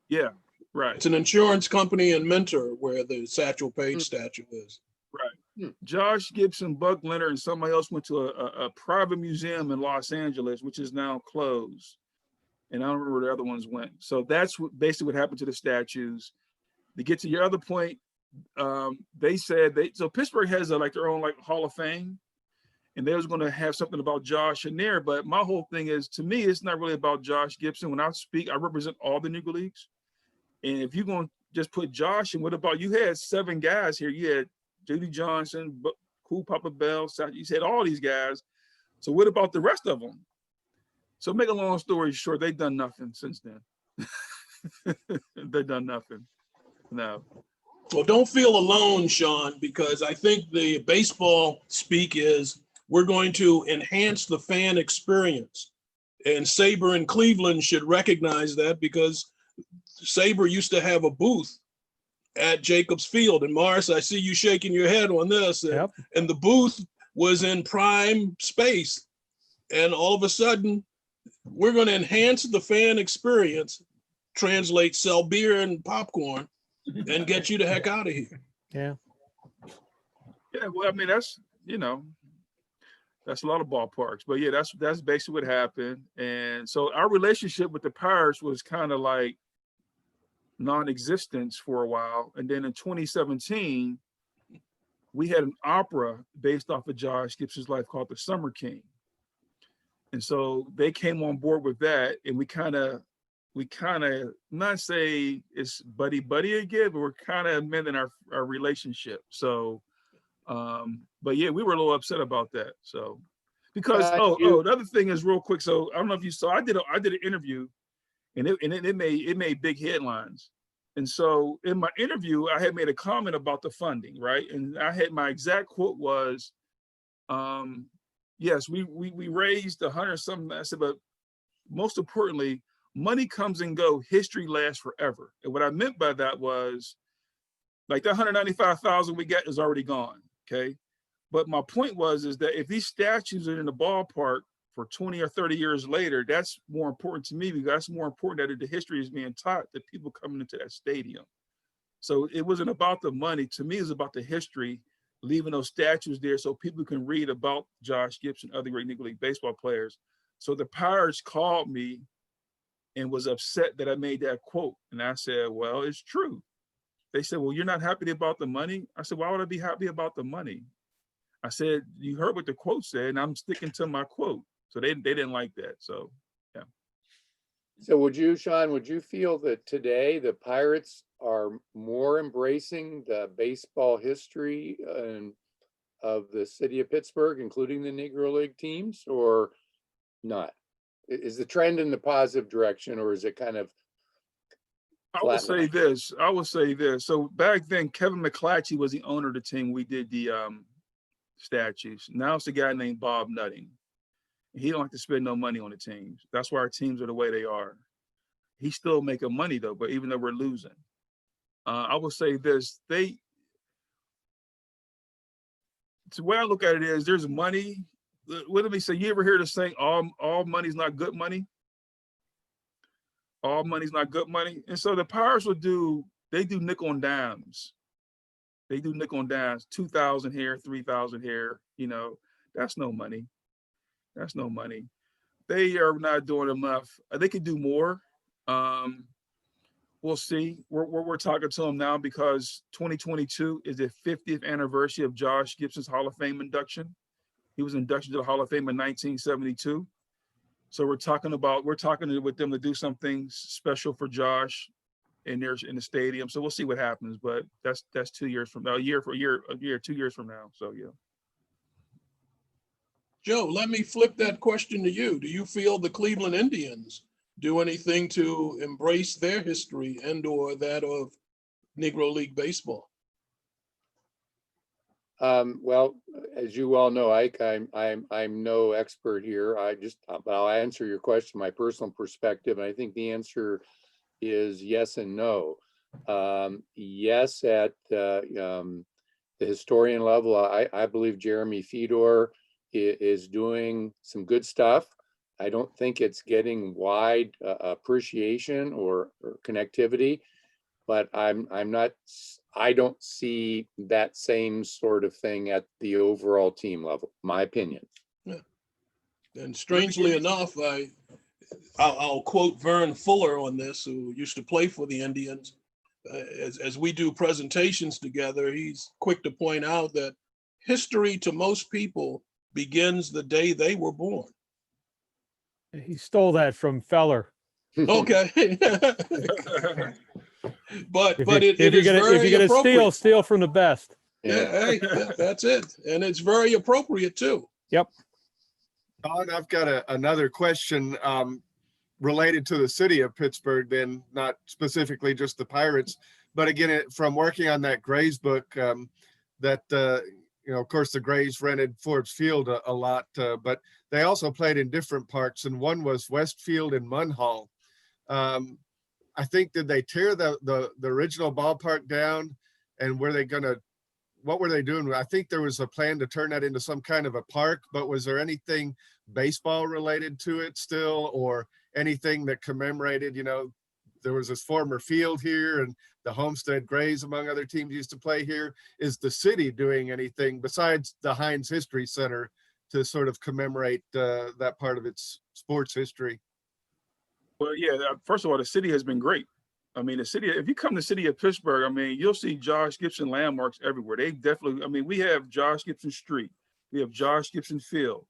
Speaker 11: yeah, right.
Speaker 1: It's an insurance company in Mentor where the Satchel Paige statue is.
Speaker 11: Right. Josh Gibson, Buck Leonard, and somebody else went to a private museum in Los Angeles, which is now closed. And I don't remember where the other ones went. So that's basically what happened to the statues. To get to your other point, they said so Pittsburgh has their own Hall of Fame, and they was going to have something about Josh in there. But my whole thing is, to me, it's not really about Josh Gibson. When I speak, I represent all the Negro Leagues. And if you're going to just put Josh in, what about, you had 7 guys here. You had Judy Johnson, Cool Papa Bell, you said all these guys. So what about the rest of them? So make a long story short, they've done nothing since then. They've done nothing. No.
Speaker 1: Well, don't feel alone, Sean, because I think the baseball speak is we're going to enhance the fan experience. And SABR in Cleveland should recognize that, because SABR used to have a booth at Jacobs Field. And Morris, I see you shaking your head on this. And the booth was in prime space. And all of a sudden, we're going to enhance the fan experience, translate, sell beer and popcorn, and get you the heck out of here.
Speaker 12: Yeah.
Speaker 11: Yeah, well, I mean, that's a lot of ballparks. But yeah, that's basically what happened. And so our relationship with the Pirates was kind of like non-existent for a while. And then in 2017, we had an opera based off of Josh Gibson's life called The Summer King. And so they came on board with that, and we kind of not say it's buddy again, but we're kind of amending our relationship. So, but yeah, we were a little upset about that. So, because the other thing is real quick. So I don't know if you saw, I did an interview, and it made big headlines. And so in my interview, I had made a comment about the funding, right? And I had, my exact quote was, yes, we raised 100-something. I said, but most importantly, money comes and go, history lasts forever. And what I meant by that was, like, that 195,000 we got is already gone, okay? But my point was that if these statues are in the ballpark for 20 or 30 years later, that's more important to me, because that's more important that the history is being taught to people coming into that stadium. So it wasn't about the money. To me, it's about the history, leaving those statues there so people can read about Josh Gibson, other great Negro League baseball players. So the Pirates called me and was upset that I made that quote. And I said, well, it's true. They said, well, you're not happy about the money? I said, why would I be happy about the money? I said, you heard what the quote said, and I'm sticking to my quote. So they didn't like that. So, yeah.
Speaker 9: So would you, Sean, would you feel that today the Pirates are more embracing the baseball history of the city of Pittsburgh, including the Negro League teams, or not? Is the trend in the positive direction, or is it kind of
Speaker 11: I will say this. So back then, Kevin McClatchy was the owner of the team. We did the statues. Now it's a guy named Bob Nutting. He don't like to spend no money on the teams. That's why our teams are the way they are. He's still making money though, but even though we're losing. I will say this, the way I look at it is there's money. What did we say? You ever hear the saying, all money's not good money? All money's not good money. And so the Pirates they do nickel and dimes. They do nickel and dimes, 2,000 here, 3,000 here, that's no money. That's no money. They are not doing enough. They could do more. We'll see. We're talking to them now because 2022 is the 50th anniversary of Josh Gibson's Hall of Fame induction. He was inducted to the Hall of Fame in 1972. So we're talking with them to do something special for Josh in the stadium. So we'll see what happens. But that's 2 years from now, a year, 2 years from now. So yeah.
Speaker 1: Joe, let me flip that question to you. Do you feel the Cleveland Indians do anything to embrace their history and/or that of Negro League baseball?
Speaker 9: Well, as you all know, Ike, I'm no expert here. But I'll answer your question, my personal perspective, and I think the answer is yes and no. Yes, at the historian level, I believe Jeremy Fedor is doing some good stuff. I don't think it's getting wide appreciation or connectivity, but I don't see that same sort of thing at the overall team level, my opinion.
Speaker 1: Yeah. And strangely enough, I'll quote Vern Fuller on this, who used to play for the Indians. As we do presentations together, he's quick to point out that history to most people begins the day they were born.
Speaker 12: He stole that from Feller.
Speaker 1: Okay. But
Speaker 12: if you're gonna steal from the best.
Speaker 1: Yeah, hey, that's it. And it's very appropriate too.
Speaker 12: Yep.
Speaker 5: Don, I've got another question related to the city of Pittsburgh, then not specifically just the Pirates, but again, from working on that Grays book, of course, the Grays rented Forbes Field a lot, but they also played in different parks, and one was Westfield and Munhall. I think, did they tear the original ballpark down, and what were they doing? I think there was a plan to turn that into some kind of a park, but was there anything baseball related to it still, or anything that commemorated, there was this former field here and the Homestead Grays, among other teams, used to play here. Is the city doing anything besides the Heinz History Center to sort of commemorate that part of its sports history?
Speaker 11: Well, yeah, first of all, the city has been great. I mean, if you come to the city of Pittsburgh, I mean, you'll see Josh Gibson landmarks everywhere. They definitely, we have Josh Gibson Street. We have Josh Gibson Field.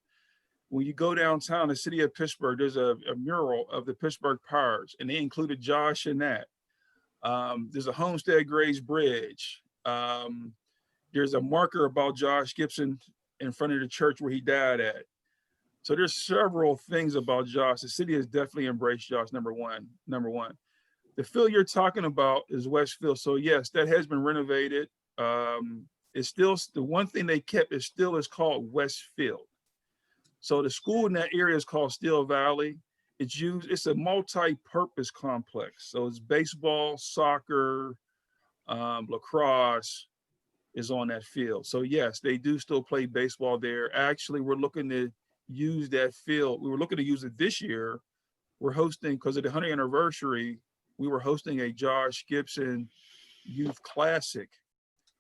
Speaker 11: When you go downtown, the city of Pittsburgh, there's a mural of the Pittsburgh Pirates, and they included Josh in that. There's a Homestead Grays Bridge. There's a marker about Josh Gibson in front of the church where he died at. So there's several things about Josh. The city has definitely embraced Josh, number one. The field you're talking about is Westfield. So yes, that has been renovated. It's still, the one thing they kept is called Westfield. So the school in that area is called Steel Valley. It's a multi-purpose complex. So it's baseball, soccer, lacrosse is on that field. So yes, they do still play baseball there. Actually, we're looking to use that field. We were looking to use it this year. We're hosting, because of the 100th anniversary, we were hosting a Josh Gibson youth classic,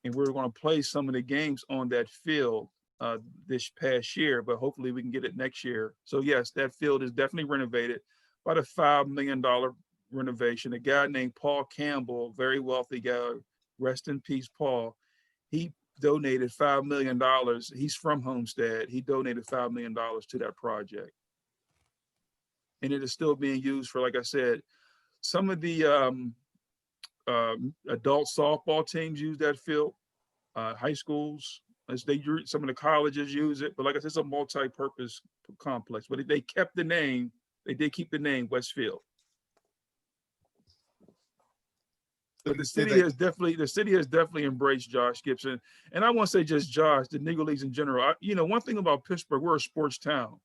Speaker 11: and we're going to play some of the games on that field this past year, but hopefully we can get it next year. So yes, that field is definitely renovated, about a $5 million renovation. A guy named Paul Campbell, very wealthy guy, rest in peace, Paul. He donated $5 million. He's from Homestead. He donated $5 million to that project. And it is still being used for, like I said, some of the adult softball teams use that field, high schools, as some of the colleges use it. But like I said, it's a multi-purpose complex. But they kept the name, they did keep the name Westfield. But the city has definitely embraced Josh Gibson. And I won't say just Josh, the Negro Leagues in general. One thing about Pittsburgh, we're a sports town,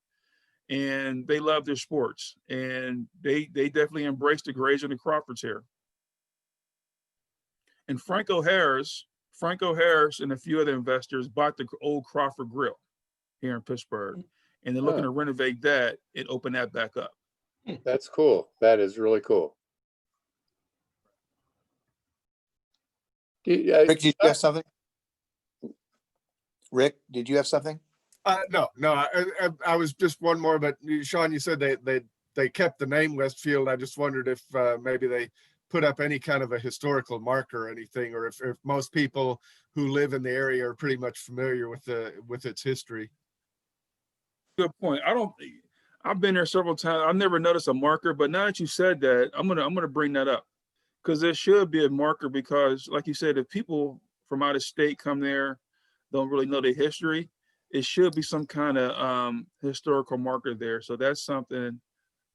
Speaker 11: and they love their sports. And they definitely embraced the Grays and the Crawfords here. And Franco Harris and a few other investors bought the old Crawford Grill here in Pittsburgh. And they're looking to renovate that and open that back up.
Speaker 9: That's cool. That is really cool.
Speaker 2: Rick, did you have something? Rick, did you have something?
Speaker 5: No. I was just one more, but Sean, you said they kept the name Westfield. I just wondered if maybe they put up any kind of a historical marker or anything, or if most people who live in the area are pretty much familiar with its history.
Speaker 11: Good point. I've been there several times. I've never noticed a marker, but now that you said that, I'm gonna bring that up, because there should be a marker, because like you said, if people from out of state come there, don't really know the history, it should be some kind of historical marker there. So that's something.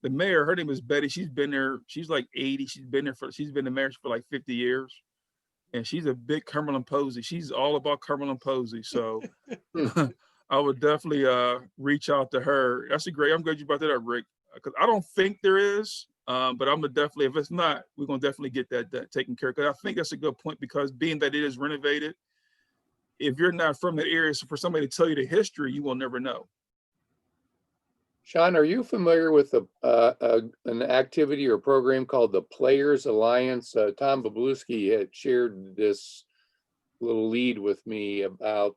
Speaker 11: The mayor, her name is Betty. She's been there. She's like 80. She's been the mayor for like 50 years. And she's a big Cumberland Posey. She's all about Cumberland Posey. So I would definitely reach out to her. I'm glad you brought that up, Rick, because I don't think there is. But I'm gonna definitely, if it's not, we're gonna definitely get that taken care of. Because I think that's a good point, because being that it is renovated, if you're not from the area, so for somebody to tell you the history, you will never know.
Speaker 9: Sean, are you familiar with an activity or program called the Players Alliance? Tom Babluski had shared this little lead with me about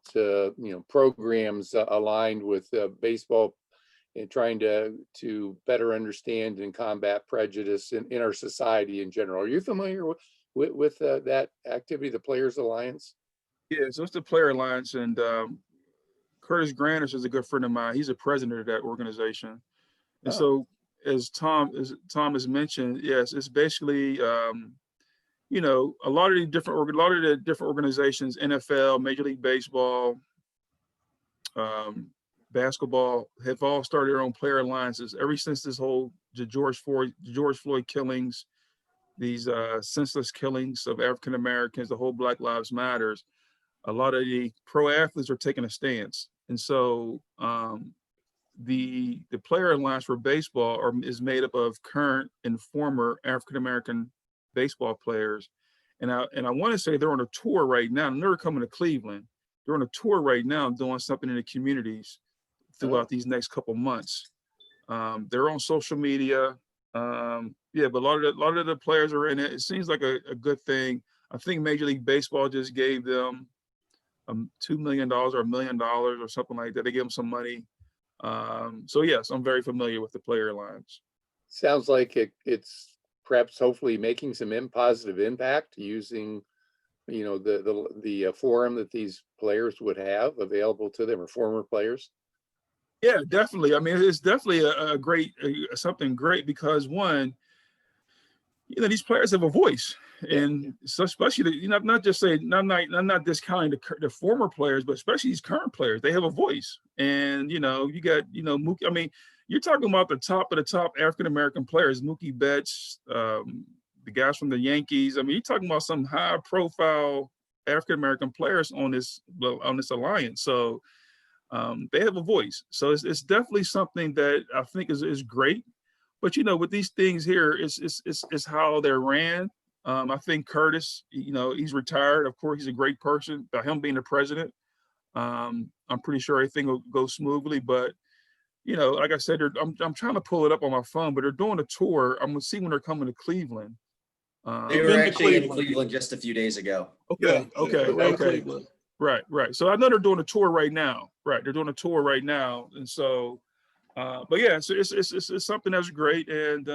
Speaker 9: programs aligned with baseball and trying to better understand and combat prejudice in our society in general. Are you familiar with that activity, the Players Alliance?
Speaker 11: Yeah, so it's the Player Alliance, and Curtis Granish is a good friend of mine. He's a president of that organization. And so as Tom has mentioned, yes, it's basically, a lot of the different organizations, NFL, Major League Baseball, basketball, have all started their own player alliances ever since this whole George Floyd killings, these senseless killings of African Americans, the whole Black Lives Matters. A lot of the pro athletes are taking a stance. And so the Player Alliance for Baseball is made up of current and former African-American baseball players. And I want to say they're on a tour right now. And they're coming to Cleveland. They're on a tour right now doing something in the communities throughout these next couple months. They're on social media. But a lot of the players are in it. It seems like a good thing. I think Major League Baseball just gave them $2 million or $1 million or something like that. They gave them some money. So yes, I'm very familiar with the Player Alliance.
Speaker 9: Sounds like it's perhaps hopefully making some positive impact using, the forum that these players would have available to them, or former players.
Speaker 11: Yeah, definitely. I mean, it's definitely a great something great, because one, these players have a voice. And so especially, not just saying, I'm not discounting the former players, but especially these current players, they have a voice. And, you got, Mookie, I mean, you're talking about the top of the top African-American players, Mookie Betts, the guys from the Yankees. I mean, you're talking about some high profile African-American players on this alliance. So they have a voice. So it's definitely something that I think is great. But, with these things here, it's how they're ran. I think Curtis, he's retired. Of course, he's a great person. By him being the president, I'm pretty sure everything will go smoothly. But, like I said, I'm trying to pull it up on my phone, but they're doing a tour. I'm going to see when they're coming to Cleveland.
Speaker 3: They
Speaker 1: I've
Speaker 3: were
Speaker 1: been to
Speaker 3: actually in
Speaker 1: Cleveland.
Speaker 3: Cleveland just a few days ago.
Speaker 11: Okay, okay,
Speaker 1: They're in
Speaker 11: okay.
Speaker 1: Cleveland.
Speaker 11: Right, right. So I know they're doing a tour right now. Right, they're doing a tour right now, and so, but yeah, so it's something that's great, and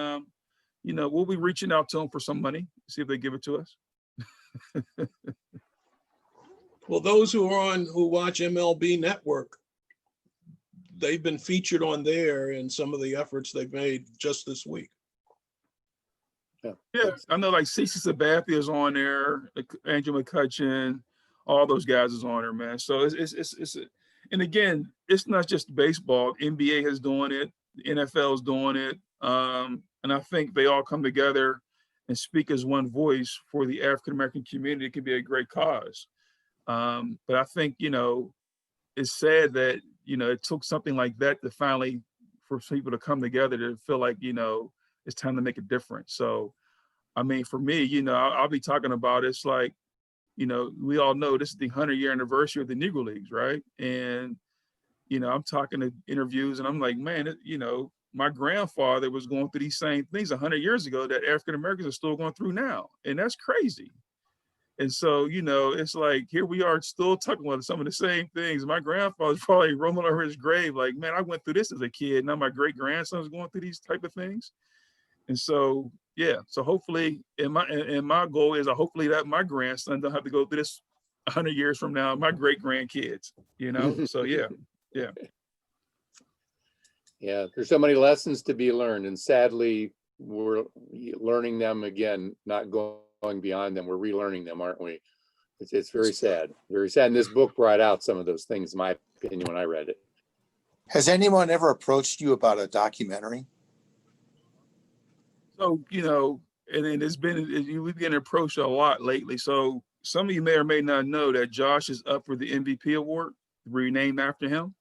Speaker 11: you know, we'll be reaching out to them for some money, see if they give it to us.
Speaker 1: Well, those who watch MLB Network, they've been featured on there in some of the efforts they've made just this week.
Speaker 11: Yeah, I know like CeCe Sabathia is on there, like Andrew McCutcheon, all those guys is on there, man. So and again, it's not just baseball. NBA is doing it, the NFL is doing it, and I think they all come together and speak as one voice for the African American community. It could be a great cause. But I think, you know, it's sad that, you know, it took something like that to finally for people to come together to feel like, you know, it's time to make a difference. So, I mean, for me, you know, I'll be talking about it's like, you know, we all know this is the 100-year anniversary of the Negro Leagues, right? And, you know, I'm talking to interviews and I'm like, man, you know, my grandfather was going through these same things 100 years ago that African Americans are still going through now. And that's crazy. And so, you know, it's like, here we are still talking about some of the same things. My grandfather's probably roaming over his grave like, man, I went through this as a kid. Now my great grandson's going through these type of things. And so, yeah, so hopefully, and my goal is hopefully that my grandson don't have to go through this 100 years from now, my great grandkids, you know? So yeah, yeah.
Speaker 9: Yeah, there's so many lessons to be learned, and sadly, we're learning them again, not going beyond them. We're relearning them, aren't we? It's very sad, very sad. And this book brought out some of those things, in my opinion, when I read it.
Speaker 2: Has anyone ever approached you about a documentary?
Speaker 11: So, you know, and then we've been approached a lot lately. So some of you may or may not know that Josh is up for the MVP award, renamed after him.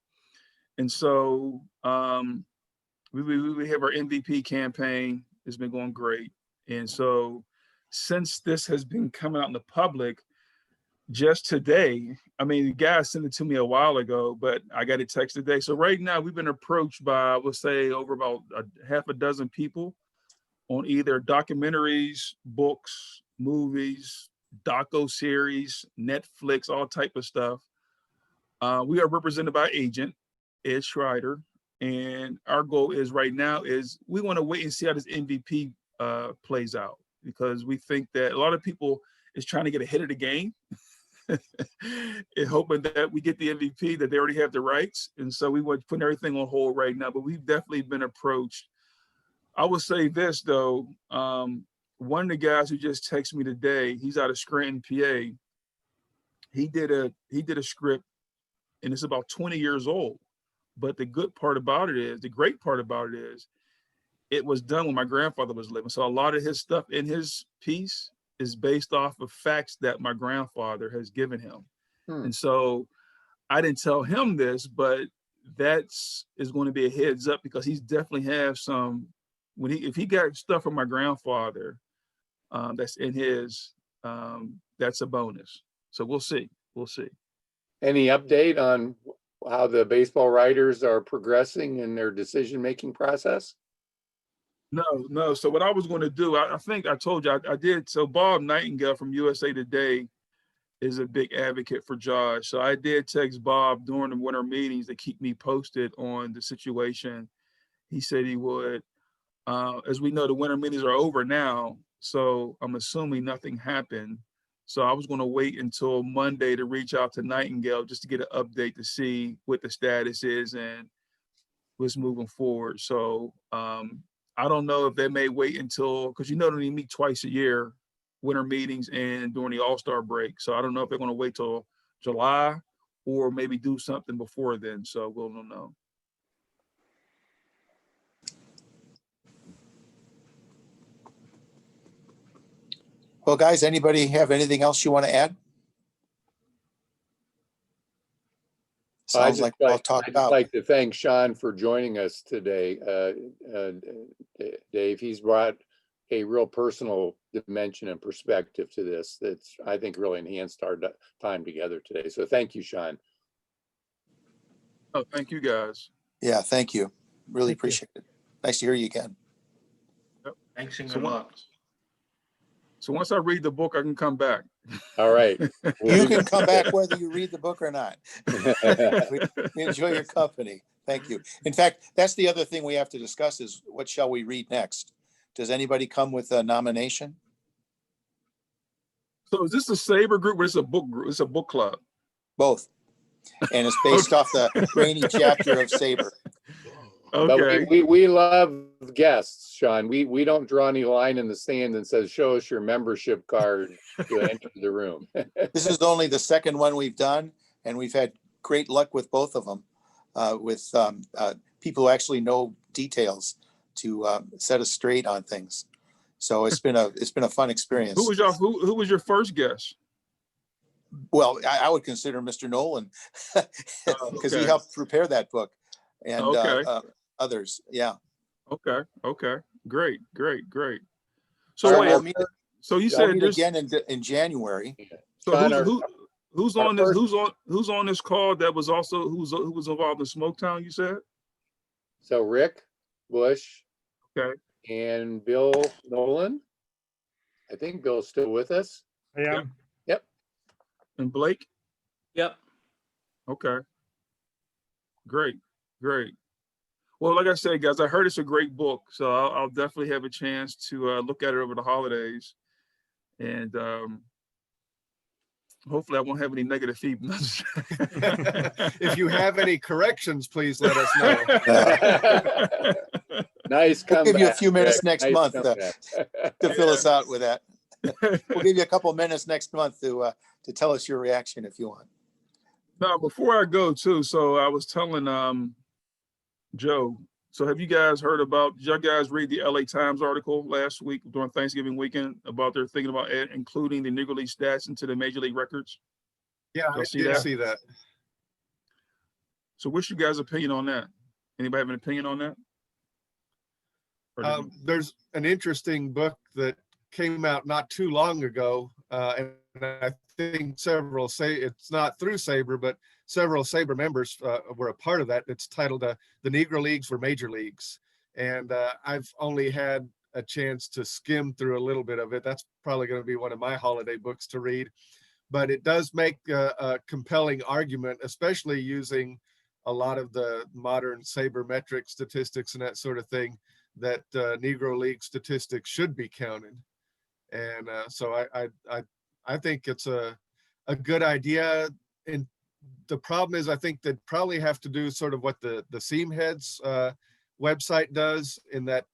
Speaker 11: And so we have our MVP campaign. It's been going great. And so since this has been coming out in the public, just today, I mean, the guy sent it to me a while ago, but I got a text today. So right now we've been approached by, I would say, over about half a dozen people on either documentaries, books, movies, doco series, Netflix, all type of stuff. We are represented by agent Ed Schreider, and our goal is right now is we want to wait and see how this MVP plays out, because we think that a lot of people is trying to get ahead of the game and hoping that we get the MVP, that they already have the rights. And so we want to put everything on hold right now, but we've definitely been approached. I would say this though, one of the guys who just texted me today, he's out of Scranton, PA. He did a script, and it's about 20 years old. But the great part about it is, it was done when my grandfather was living. So a lot of his stuff in his piece is based off of facts that my grandfather has given him. And so I didn't tell him this, but is going to be a heads up, because he's definitely have some. If he got stuff from my grandfather that's in his, that's a bonus. So we'll see.
Speaker 9: Any update on how the baseball writers are progressing in their decision-making process?
Speaker 11: No. So what I was going to do, I think I told you I did. So Bob Nightingale from USA Today is a big advocate for Josh. So I did text Bob during the winter meetings to keep me posted on the situation. He said he would. As we know, the winter meetings are over now, so I'm assuming nothing happened. So I was going to wait until Monday to reach out to Nightingale just to get an update to see what the status is and what's moving forward. So I don't know if they may wait until, because you know they meet twice a year, winter meetings and during the All-Star break. So I don't know if they're going to wait till July or maybe do something before then. So we'll know.
Speaker 2: Well, guys, anybody have anything else you want to add? Sounds like we'll talk about.
Speaker 9: I'd like to thank Sean for joining us today. Dave, he's brought a real personal dimension and perspective to this that's, I think, really enhanced our time together today. So thank you, Sean.
Speaker 11: Oh, thank you, guys.
Speaker 2: Yeah, thank you. Really appreciate it. Nice to hear you again.
Speaker 8: Thanks and good luck.
Speaker 11: So once I read the book, I can come back.
Speaker 9: All right.
Speaker 2: You can come back whether you read the book or not. We enjoy your company. Thank you. In fact, that's the other thing we have to discuss is what shall we read next? Does anybody come with a nomination?
Speaker 11: So is this a SABR group or is it a book group? It's a book club.
Speaker 2: Both. And it's based off the Graney chapter of SABR.
Speaker 11: Okay.
Speaker 9: But we love guests, Sean. We don't draw any line in the sand and says, show us your membership card to enter the room.
Speaker 2: This is only the second one we've done, and we've had great luck with both of them, with people who actually know details to set us straight on things. So it's been a fun experience.
Speaker 11: Who was your first guest?
Speaker 2: Well, I would consider Mr. Nolan because he helped prepare that book, and others. Yeah.
Speaker 11: Okay. Great.
Speaker 2: So
Speaker 11: wait, so you said this
Speaker 2: again in January.
Speaker 11: So who's on this? Who's on this call that was also who was involved in Smoketown? You said.
Speaker 9: So Rick Bush.
Speaker 11: Okay.
Speaker 9: And Bill Nolan. I think Bill's still with us.
Speaker 4: Yeah.
Speaker 9: Yep.
Speaker 11: And Blake.
Speaker 6: Yep.
Speaker 11: Okay. Great. Well, like I said, guys, I heard it's a great book, so I'll definitely have a chance to look at it over the holidays, and hopefully I won't have any negative feedback.
Speaker 5: If you have any corrections, please let us know.
Speaker 9: Nice comeback.
Speaker 2: We'll give you a few minutes next
Speaker 9: Nice
Speaker 2: month
Speaker 9: to
Speaker 2: fill us out with that. We'll give you a couple of minutes next month to tell us your reaction if you want.
Speaker 11: Now, before I go too, so I was telling Joe, so have you guys heard about, did y'all guys read the LA Times article last week during Thanksgiving weekend about they're thinking about including the Negro League stats into the Major League records?
Speaker 5: Yeah, I did see that.
Speaker 11: So what's your guys' opinion on that? Anybody have an opinion on that?
Speaker 5: There's an interesting book that came out not too long ago, and I think it's not through SABR, but several SABR members were a part of that. It's titled The Negro Leagues Were Major Leagues. And I've only had a chance to skim through a little bit of it. That's probably going to be one of my holiday books to read. But it does make a compelling argument, especially using a lot of the modern sabermetric statistics and that sort of thing, that Negro League statistics should be counted. And so I think it's a good idea. And the problem is, I think they'd probably have to do sort of what the Seam Heads website does, in that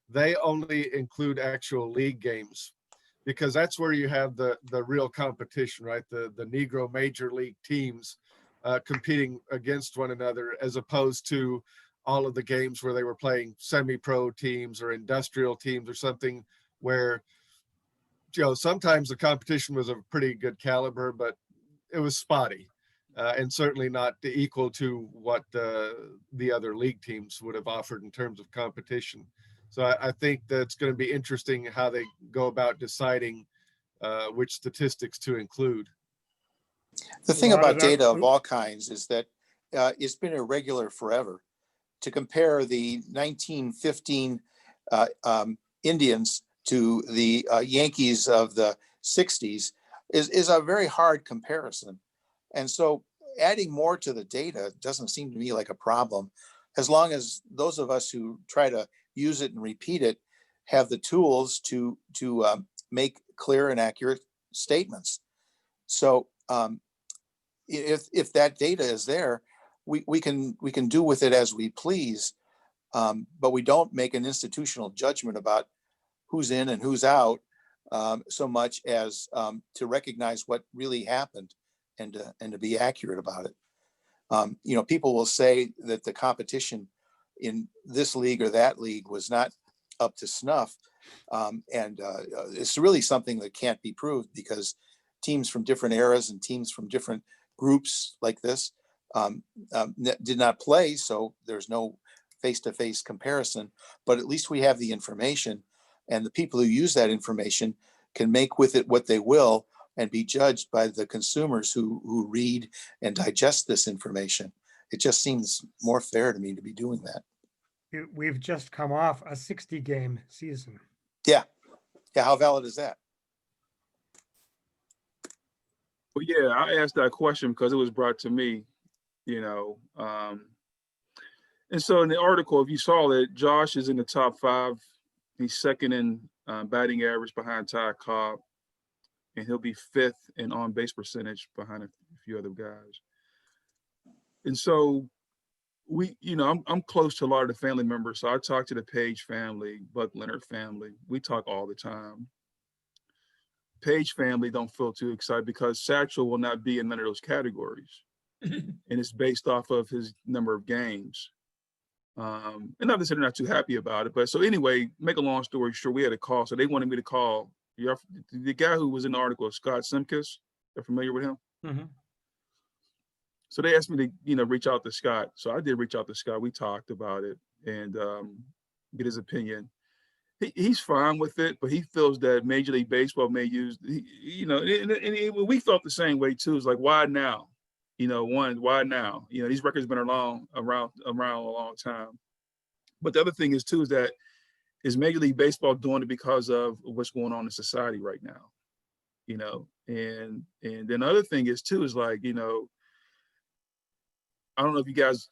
Speaker 5: they only include actual league games, because that's where you have the real competition, right? The Negro Major League teams competing against one another, as opposed to all of the games where they were playing semi-pro teams or industrial teams or something, where, you know, sometimes the competition was of pretty good caliber, but it was spotty, and certainly not equal to what the other league teams would have offered in terms of competition. So I think that's going to be interesting how they go about deciding which statistics to include.
Speaker 2: The thing about data of all kinds is that it's been irregular forever. To compare the 1915 Indians to the Yankees of the 60s is a very hard comparison. And so adding more to the data doesn't seem to me like a problem, as long as those of us who try to use it and repeat it have the tools to make clear and accurate statements. So if that data is there, we can do with it as we please, but we don't make an institutional judgment about who's in and who's out, so much as to recognize what really happened and to be accurate about it. You know, people will say that the competition in this league or that league was not up to snuff, and it's really something that can't be proved, because teams from different eras and teams from different groups like this did not play, so there's no face-to-face comparison. But at least we have the information, and the people who use that information can make with it what they will and be judged by the consumers who read and digest this information. It just seems more fair to me to be doing that.
Speaker 4: We've just come off a 60-game season.
Speaker 2: Yeah. How valid is that?
Speaker 11: Well, yeah, I asked that question because it was brought to me, and so in the article, if you saw it, Josh is in the top 5. He's second in batting average behind Ty Cobb, and he'll be 5th in on-base percentage behind a few other guys. And so I'm close to a lot of the family members. So I talk to the Page family, Buck Leonard family. We talk all the time. Page family don't feel too excited because Satchel will not be in none of those categories. And it's based off of his number of games. And not that they're not too happy about it. But so anyway, make a long story short, we had a call. So they wanted me to call the guy who was in the article, Scott Simkus. You're familiar with him?
Speaker 4: Mm-hmm.
Speaker 11: So they asked me to, reach out to Scott. So I did reach out to Scott. We talked about it and get his opinion. He's fine with it, but he feels that Major League Baseball may use, and we felt the same way too. It's like, why now? Why now? These records have been around a long time. But the other thing is too, is Major League Baseball doing it because of what's going on in society right now? And then the other thing is too, is like, I don't know if you guys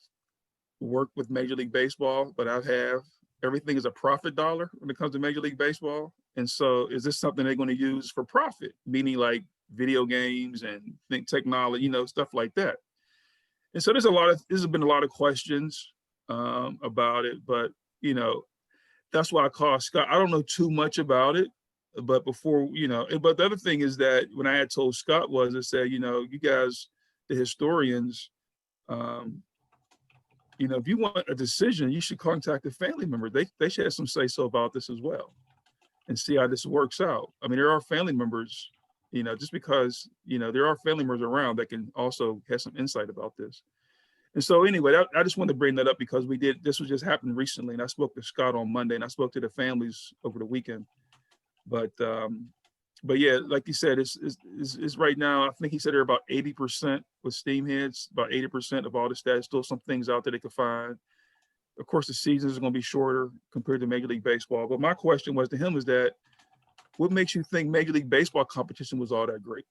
Speaker 11: work with Major League Baseball, but I have. Everything is a profit dollar when it comes to Major League Baseball. And so is this something they're going to use for profit? Meaning like video games and technology, stuff like that. And so there's been a lot of questions about it, but that's why I called Scott. I don't know too much about it, but before, but the other thing is that when I had told Scott was, I said, you guys, the historians, if you want a decision, you should contact the family member. They should have some say so about this as well and see how this works out. I mean, there are family members, just because, there are family members around that can also have some insight about this. And so anyway, I just wanted to bring that up because this was just happened recently. And I spoke to Scott on Monday and I spoke to the families over the weekend. But yeah, like you said, it's right now, I think he said they're about 80% with steam heads, about 80% of all the stats, still some things out there they could find. Of course, the seasons are going to be shorter compared to Major League Baseball. But my question was to him is that, what makes you think Major League Baseball competition was all that great?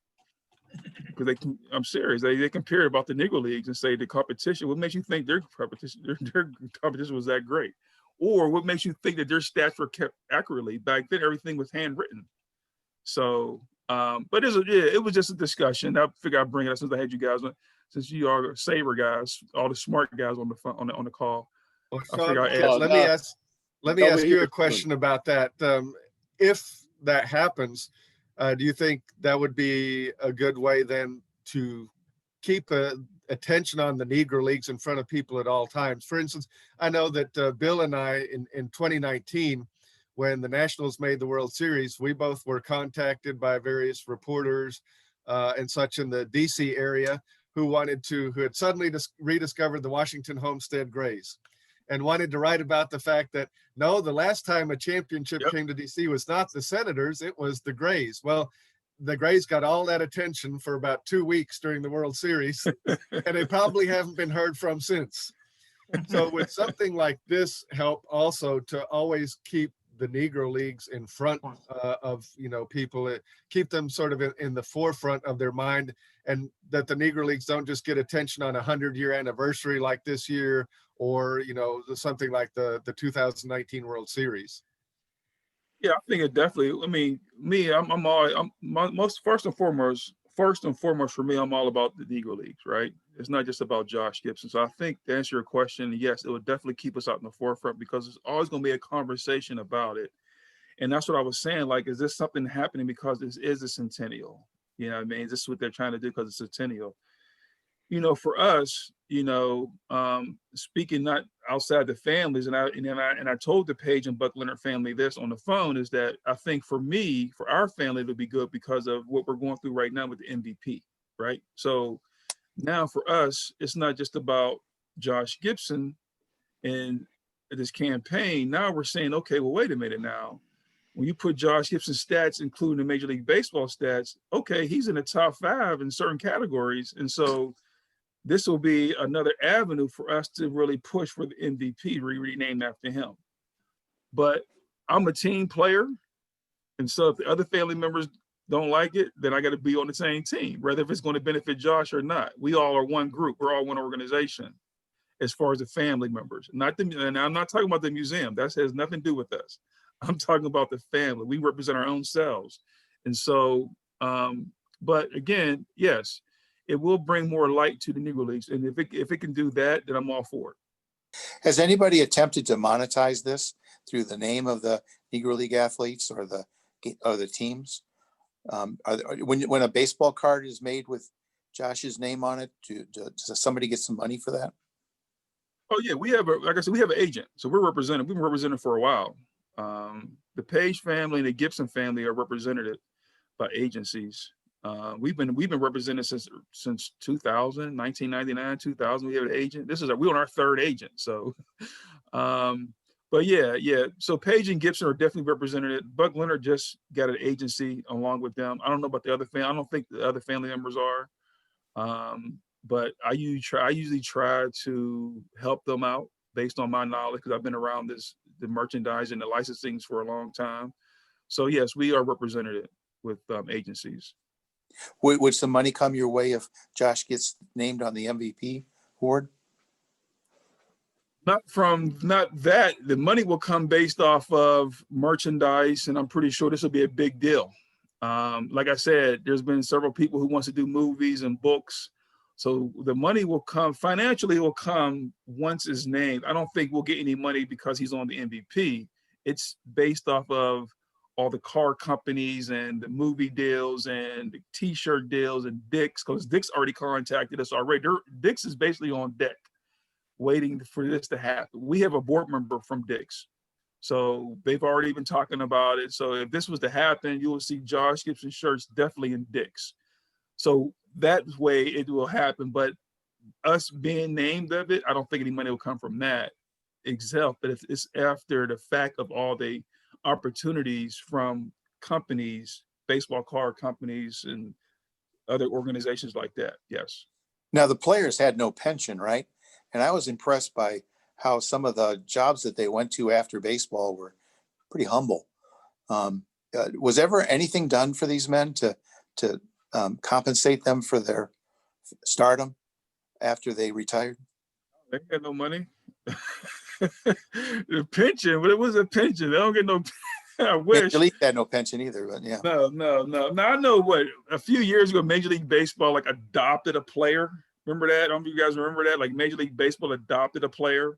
Speaker 11: Because I'm serious, they compare about the Negro Leagues and say the competition, what makes you think their competition was that great? Or what makes you think that their stats were kept accurately? Back then, everything was handwritten. So, but it was just a discussion. I figured I'd bring it up since I had you guys, since you are SABR guys, all the smart guys on the call.
Speaker 5: Well, Sean, let me ask you a question about that. If that happens, do you think that would be a good way then to keep attention on the Negro Leagues in front of people at all times? For instance, I know that Bill and I in 2019, when the Nationals made the World Series, we both were contacted by various reporters and such in the DC area who had suddenly rediscovered the Washington Homestead Grays and wanted to write about the fact that, no, the last time a championship came to DC was not the Senators, it was the Grays. Well, the Grays got all that attention for about 2 weeks during the World Series, and they probably haven't been heard from since. So would something like this help also to always keep the Negro Leagues in front of people, keep them sort of in the forefront of their mind, and that the Negro Leagues don't just get attention on a 100-year anniversary like this year, or something like the 2019 World Series?
Speaker 11: Yeah, I think it definitely. I mean, first and foremost for me, I'm all about the Negro Leagues, right? It's not just about Josh Gibson. So I think to answer your question, yes, it would definitely keep us out in the forefront because there's always going to be a conversation about it. And that's what I was saying. Like, is this something happening because this is a centennial? You know what I mean? This is what they're trying to do because it's a centennial. For us, speaking not outside the families, and I told the Page and Buck Leonard family this on the phone, is that I think for our family, it'll be good because of what we're going through right now with the MVP, right? So now for us, it's not just about Josh Gibson and this campaign. Now we're saying, okay, well, wait a minute now. When you put Josh Gibson's stats, including the Major League Baseball stats, okay, he's in the top 5 in certain categories. And so this will be another avenue for us to really push for the MVP, renamed after him. But I'm a team player. And so if the other family members don't like it, then I got to be on the same team, whether if it's going to benefit Josh or not. We all are one group. We're all one organization as far as the family members. And I'm not talking about the museum. That has nothing to do with us. I'm talking about the family. We represent our own selves. And so, but again, yes, it will bring more light to the Negro Leagues. And if it can do that, then I'm all for it.
Speaker 2: Has anybody attempted to monetize this through the name of the Negro League athletes or the teams? When a baseball card is made with Josh's name on it, does somebody get some money for that?
Speaker 11: Oh yeah, like I said, we have an agent, so we're represented. We've been represented for a while. The Page family and the Gibson family are represented by agencies. We've been represented since 2000, 1999, 2000. We have an agent. We're on our third agent. So, but yeah. So Page and Gibson are definitely represented. Buck Leonard just got an agency along with them. I don't know about the other I don't think the other family members are. But I usually try to help them out based on my knowledge, because I've been around the merchandise and the licensing for a long time. So yes, we are represented with agencies.
Speaker 2: Would some money come your way if Josh gets named on the MVP award?
Speaker 11: Not that. The money will come based off of merchandise, and I'm pretty sure this will be a big deal. Like I said, there's been several people who wants to do movies and books. So the money will come, financially will come once it's named. I don't think we'll get any money because he's on the MVP. It's based off of all the car companies and the movie deals and the t-shirt deals and Dick's, because Dick's already contacted us already. Dick's is basically on deck waiting for this to happen. We have a board member from Dick's. So they've already been talking about it. So if this was to happen, you will see Josh Gibson shirts definitely in Dick's. So that way it will happen. But us being named of it, I don't think any money will come from that itself. But if it's after the fact of all the opportunities from companies, baseball card companies and other organizations like that, yes.
Speaker 2: Now the players had no pension, right? And I was impressed by how some of the jobs that they went to after baseball were pretty humble. Was ever anything done for these men to compensate them for their stardom after they retired?
Speaker 11: They had no money. The pension, but it was a pension. They don't get no. I wish.
Speaker 2: Major League had no pension either, but yeah.
Speaker 11: No. Now I know what a few years ago, Major League Baseball adopted a player. Remember that? I don't know if you guys remember that. Like Major League Baseball adopted a player.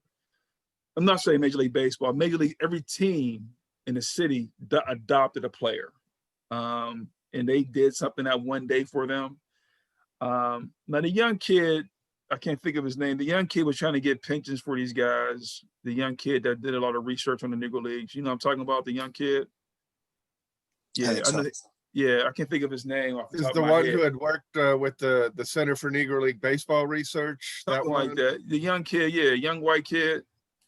Speaker 11: I'm not saying Major League Baseball. Major League, every team in the city adopted a player, and they did something that one day for them. Now the young kid, I can't think of his name. The young kid was trying to get pensions for these guys. The young kid that did a lot of research on the Negro Leagues. You know, I'm talking about the young kid. Yeah, I can't think of his name.
Speaker 5: Is the one who had worked with the Center for Negro League Baseball Research?
Speaker 11: Something like that. The young kid, yeah, young white kid.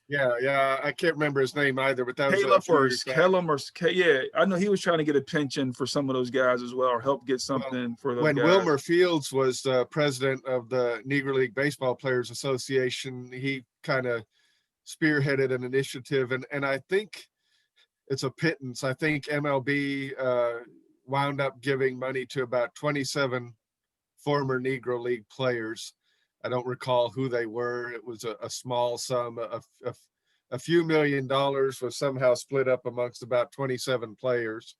Speaker 5: Yeah, I can't remember his name either, but that
Speaker 11: was yeah. I know he was trying to get a pension for some of those guys as well, or help get something for those
Speaker 5: guys.
Speaker 11: When
Speaker 5: Wilmer Fields was president of the Negro League Baseball Players Association, he kind of spearheaded an initiative, and I think it's a pittance. I think MLB wound up giving money to about 27 former Negro League players. I don't recall who they were. It was a small sum. A few $1 million was somehow split up amongst about 27 players.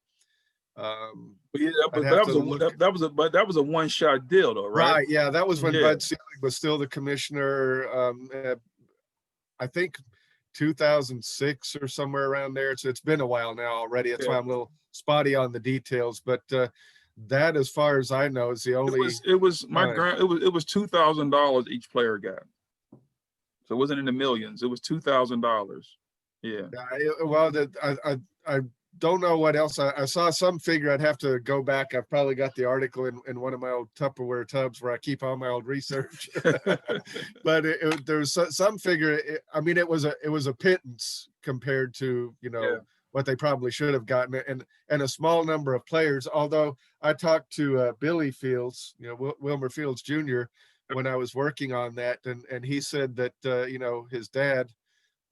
Speaker 11: That was a one-shot deal, though, right?
Speaker 5: Right. Yeah, that was when Bud Selig was still the commissioner. I think 2006 or somewhere around there. So it's been a while now already. That's why I'm a little spotty on the details, but. That, as far as I know, is the only.
Speaker 11: It was $2,000 each player got. So it wasn't in the millions. It was $2,000. Yeah.
Speaker 5: Well, I don't know what else. I saw some figure. I'd have to go back. I've probably got the article in one of my old Tupperware tubs where I keep all my old research. But there's some figure. It was a pittance compared to what they probably should have gotten, and a small number of players. Although I talked to Billy Fields, Wilmer Fields Jr., when I was working on that, and he said that his dad,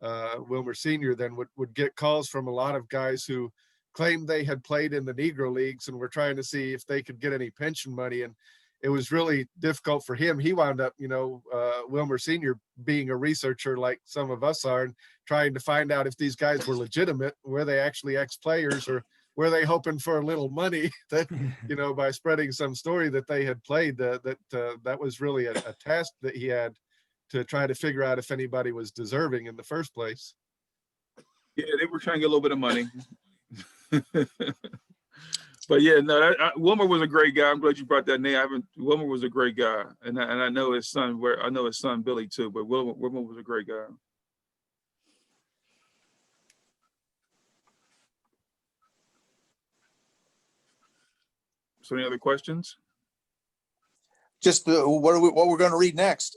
Speaker 5: Wilmer Sr., then would get calls from a lot of guys who claimed they had played in the Negro Leagues and were trying to see if they could get any pension money. And it was really difficult for him. He wound up, Wilmer Sr. being a researcher like some of us are, and trying to find out if these guys were legitimate, were they actually ex-players, or were they hoping for a little money that, by spreading some story that they had played. That was really a task that he had to try to figure out if anybody was deserving in the first place.
Speaker 11: Yeah, they were trying to get a little bit of money. But yeah, no, Wilmer was a great guy. I'm glad you brought that name. Wilmer was a great guy, and I know his son. I know his son Billy too. But Wilmer was a great guy. So, any other questions?
Speaker 2: Just what we're going to read next.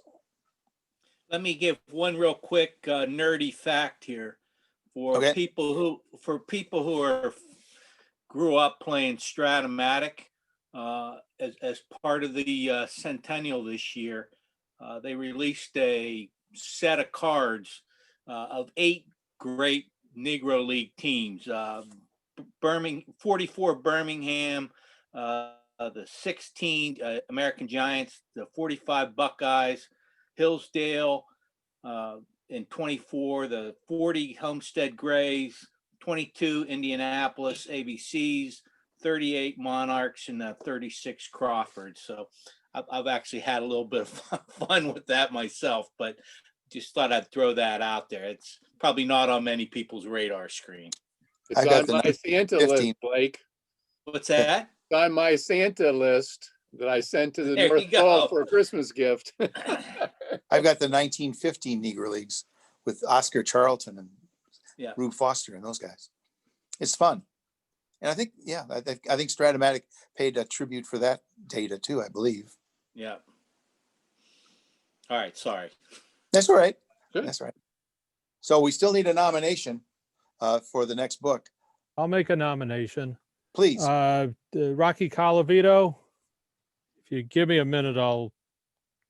Speaker 6: Let me give one real quick nerdy fact here for people who grew up playing Stratomatic. As part of the centennial this year, they released a set of cards of 8 great Negro League teams. 44 Birmingham, the 16 American Giants, the 45 Buckeyes, Hillsdale, and 24 the 40 Homestead Grays, 22 Indianapolis ABCs, 38 Monarchs, and 36 Crawfords. So I've actually had a little bit of fun with that myself, but just thought I'd throw that out there. It's probably not on many people's radar screen.
Speaker 9: It's on my Santa list, Blake.
Speaker 6: What's that?
Speaker 9: It's on my Santa list that I sent to the North Pole for a Christmas gift.
Speaker 2: I've got the 1915 Negro Leagues with Oscar Charlton and Rube Foster and those guys. It's fun. And I think, I think Stratomatic paid a tribute for that data too, I believe.
Speaker 6: Yeah. All right. Sorry.
Speaker 2: That's all right.
Speaker 9: Good.
Speaker 2: That's right. So we still need a nomination for the next book.
Speaker 12: I'll make a nomination.
Speaker 2: Please.
Speaker 12: Rocky Colavito. If you give me a minute, I'll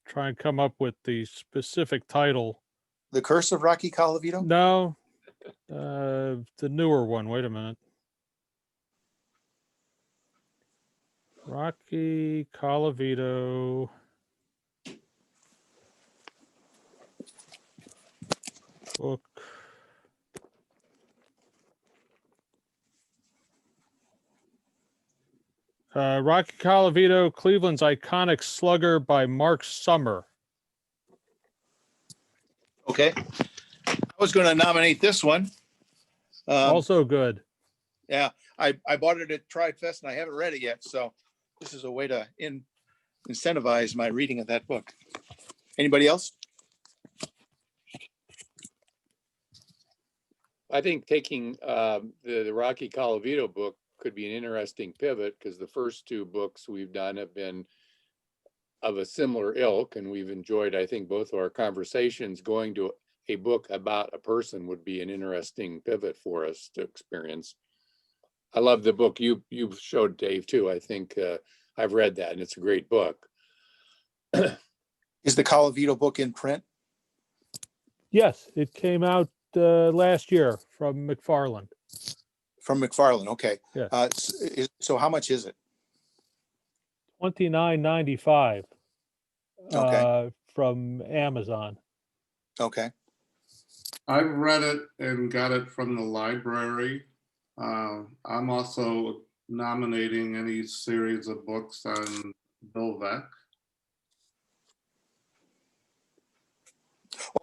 Speaker 12: try and come up with the specific title.
Speaker 2: The Curse of Rocky Colavito?
Speaker 12: No. The newer one. Wait a minute. Rocky Colavito. Book. Rocky Colavito, Cleveland's Iconic Slugger by Mark Summer.
Speaker 2: Okay. I was going to nominate this one.
Speaker 12: Also good.
Speaker 2: Yeah, I bought it at Tri-Fest and I haven't read it yet. So this is a way to incentivize my reading of that book. Anybody else?
Speaker 9: I think taking the Rocky Colavito book could be an interesting pivot, because the first 2 books we've done have been of a similar ilk, and we've enjoyed, I think, both of our conversations. Going to a book about a person would be an interesting pivot for us to experience. I love the book you showed, Dave, too. I think I've read that, and it's a great book.
Speaker 2: Is the Colavito book in print?
Speaker 12: Yes, it came out last year from McFarland.
Speaker 2: From McFarland, okay.
Speaker 12: Yeah.
Speaker 2: So how much is it?
Speaker 12: $29.95.
Speaker 2: Okay.
Speaker 12: From Amazon.
Speaker 2: Okay.
Speaker 13: I've read it and got it from the library. I'm also nominating any series of books on Bill Veeck.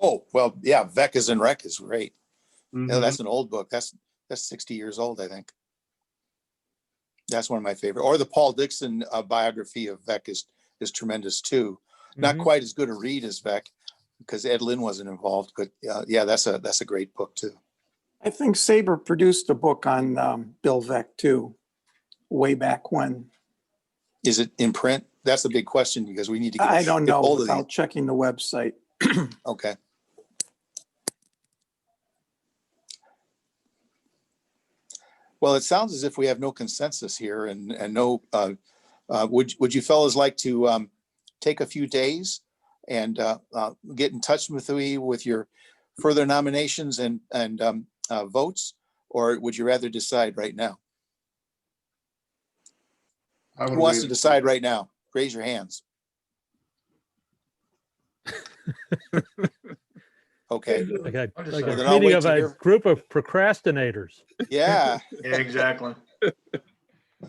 Speaker 2: Oh, well, yeah, Veeck is in Wreck is great.
Speaker 13: Mm-hmm.
Speaker 2: No, that's an old book. That's 60 years old, I think. That's one of my favorite. Or the Paul Dixon biography of Veeck is tremendous too. Not quite as good a read as Veeck, because Ed Lynn wasn't involved, but yeah, that's a great book too.
Speaker 10: I think SABR produced a book on Bill Veeck too, way back when.
Speaker 2: Is it in print? That's the big question, because we need to get
Speaker 10: I don't know
Speaker 2: hold
Speaker 10: without checking the website.
Speaker 2: Okay. Well, it sounds as if we have no consensus here, and no. Would you fellas like to take a few days and get in touch with me with your further nominations and votes, or would you rather decide right now? Who wants to decide right now? Raise your hands. Okay.
Speaker 12: Like a
Speaker 2: Well, then I'll
Speaker 12: meeting
Speaker 2: wait
Speaker 12: of
Speaker 2: to
Speaker 12: a
Speaker 2: hear-
Speaker 12: group of procrastinators.
Speaker 2: Yeah,
Speaker 8: Yeah, exactly.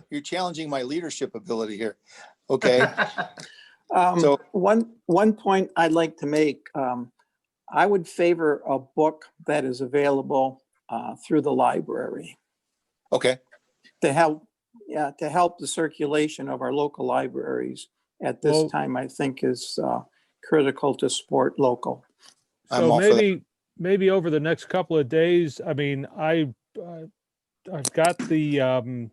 Speaker 2: you're challenging my leadership ability here. Okay. So-
Speaker 10: One point I'd like to make, I would favor a book that is available through the library
Speaker 2: Okay.
Speaker 10: to help the circulation of our local libraries at this
Speaker 12: Well-
Speaker 10: time, I think is critical to support local.
Speaker 2: I'm
Speaker 12: So
Speaker 2: all for that.
Speaker 12: maybe over the next couple of days, I mean, I've got the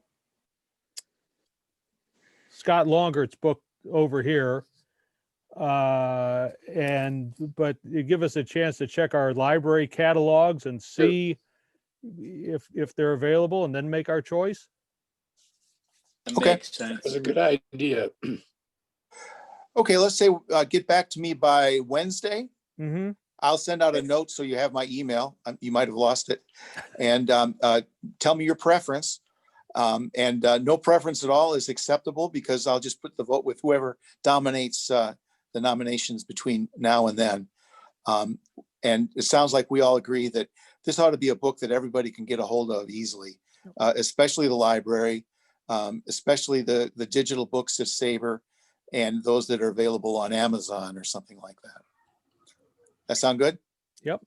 Speaker 12: Scott Longert's book over here. But you give us a chance to check our library catalogs and see if they're available and then make our choice.
Speaker 6: That
Speaker 2: Okay.
Speaker 6: makes sense.
Speaker 9: That's a good idea.
Speaker 2: Okay, let's say get back to me by Wednesday.
Speaker 12: Mm-hmm.
Speaker 2: I'll send out a note so you have my email. You might have lost it. And tell me your preference. No preference at all is acceptable because I'll just put the vote with whoever dominates the nominations between now and then. And it sounds like we all agree that this ought to be a book that everybody can get a hold of easily, especially the library, especially the digital books at SABR and those that are available on Amazon or something like that. That sound good?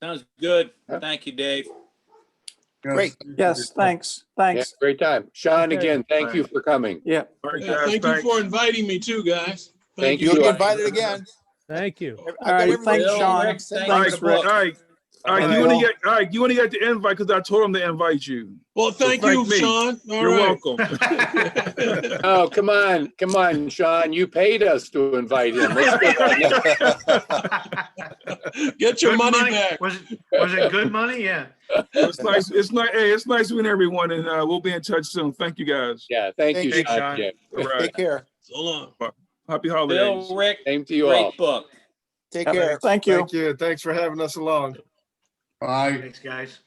Speaker 6: Sounds good. Thank you, Dave.
Speaker 2: Great.
Speaker 10: Yes, thanks.
Speaker 9: Yeah,
Speaker 10: Thanks.
Speaker 9: great time. Sean,
Speaker 12: Okay.
Speaker 9: again, thank you for coming.
Speaker 10: Yeah.
Speaker 11: All right,
Speaker 1: Yeah,
Speaker 11: guys,
Speaker 1: thank you
Speaker 11: thanks.
Speaker 1: for inviting me too, guys.
Speaker 9: Thank
Speaker 2: You'll
Speaker 9: you.
Speaker 2: get invited again.
Speaker 12: Thank you.
Speaker 2: I've got
Speaker 10: All right,
Speaker 2: everybody-
Speaker 10: thanks, Sean.
Speaker 6: Rick, thank
Speaker 11: All
Speaker 6: you
Speaker 11: right,
Speaker 6: for the book.
Speaker 11: all right. All right,
Speaker 10: And
Speaker 11: you only
Speaker 10: Bill.
Speaker 11: get, all right, you only got the invite because I told him to invite you.
Speaker 1: Well, thank you,
Speaker 11: thank me.
Speaker 1: Sean. All
Speaker 11: You're
Speaker 1: right.
Speaker 11: welcome.
Speaker 9: Oh, come on, Sean. You paid us to invite him. Let's get that.
Speaker 1: Get your
Speaker 8: Good
Speaker 1: money back.
Speaker 8: Was it good money? Yeah.
Speaker 11: It's nice. It's nice. Hey, it's nice meeting everyone, and we'll be in touch soon. Thank you, guys.
Speaker 9: Yeah, thank you,
Speaker 2: Thanks,
Speaker 9: Sean.
Speaker 8: Sean.
Speaker 9: Yeah.
Speaker 11: All right.
Speaker 2: Take care.
Speaker 1: So long.
Speaker 11: Happy holidays.
Speaker 6: Bill, Rick,
Speaker 9: Same to you all.
Speaker 6: great book.
Speaker 2: Take care.
Speaker 10: Thank you.
Speaker 5: Thank you. Thanks for having us along.
Speaker 13: Bye.
Speaker 8: Thanks, guys.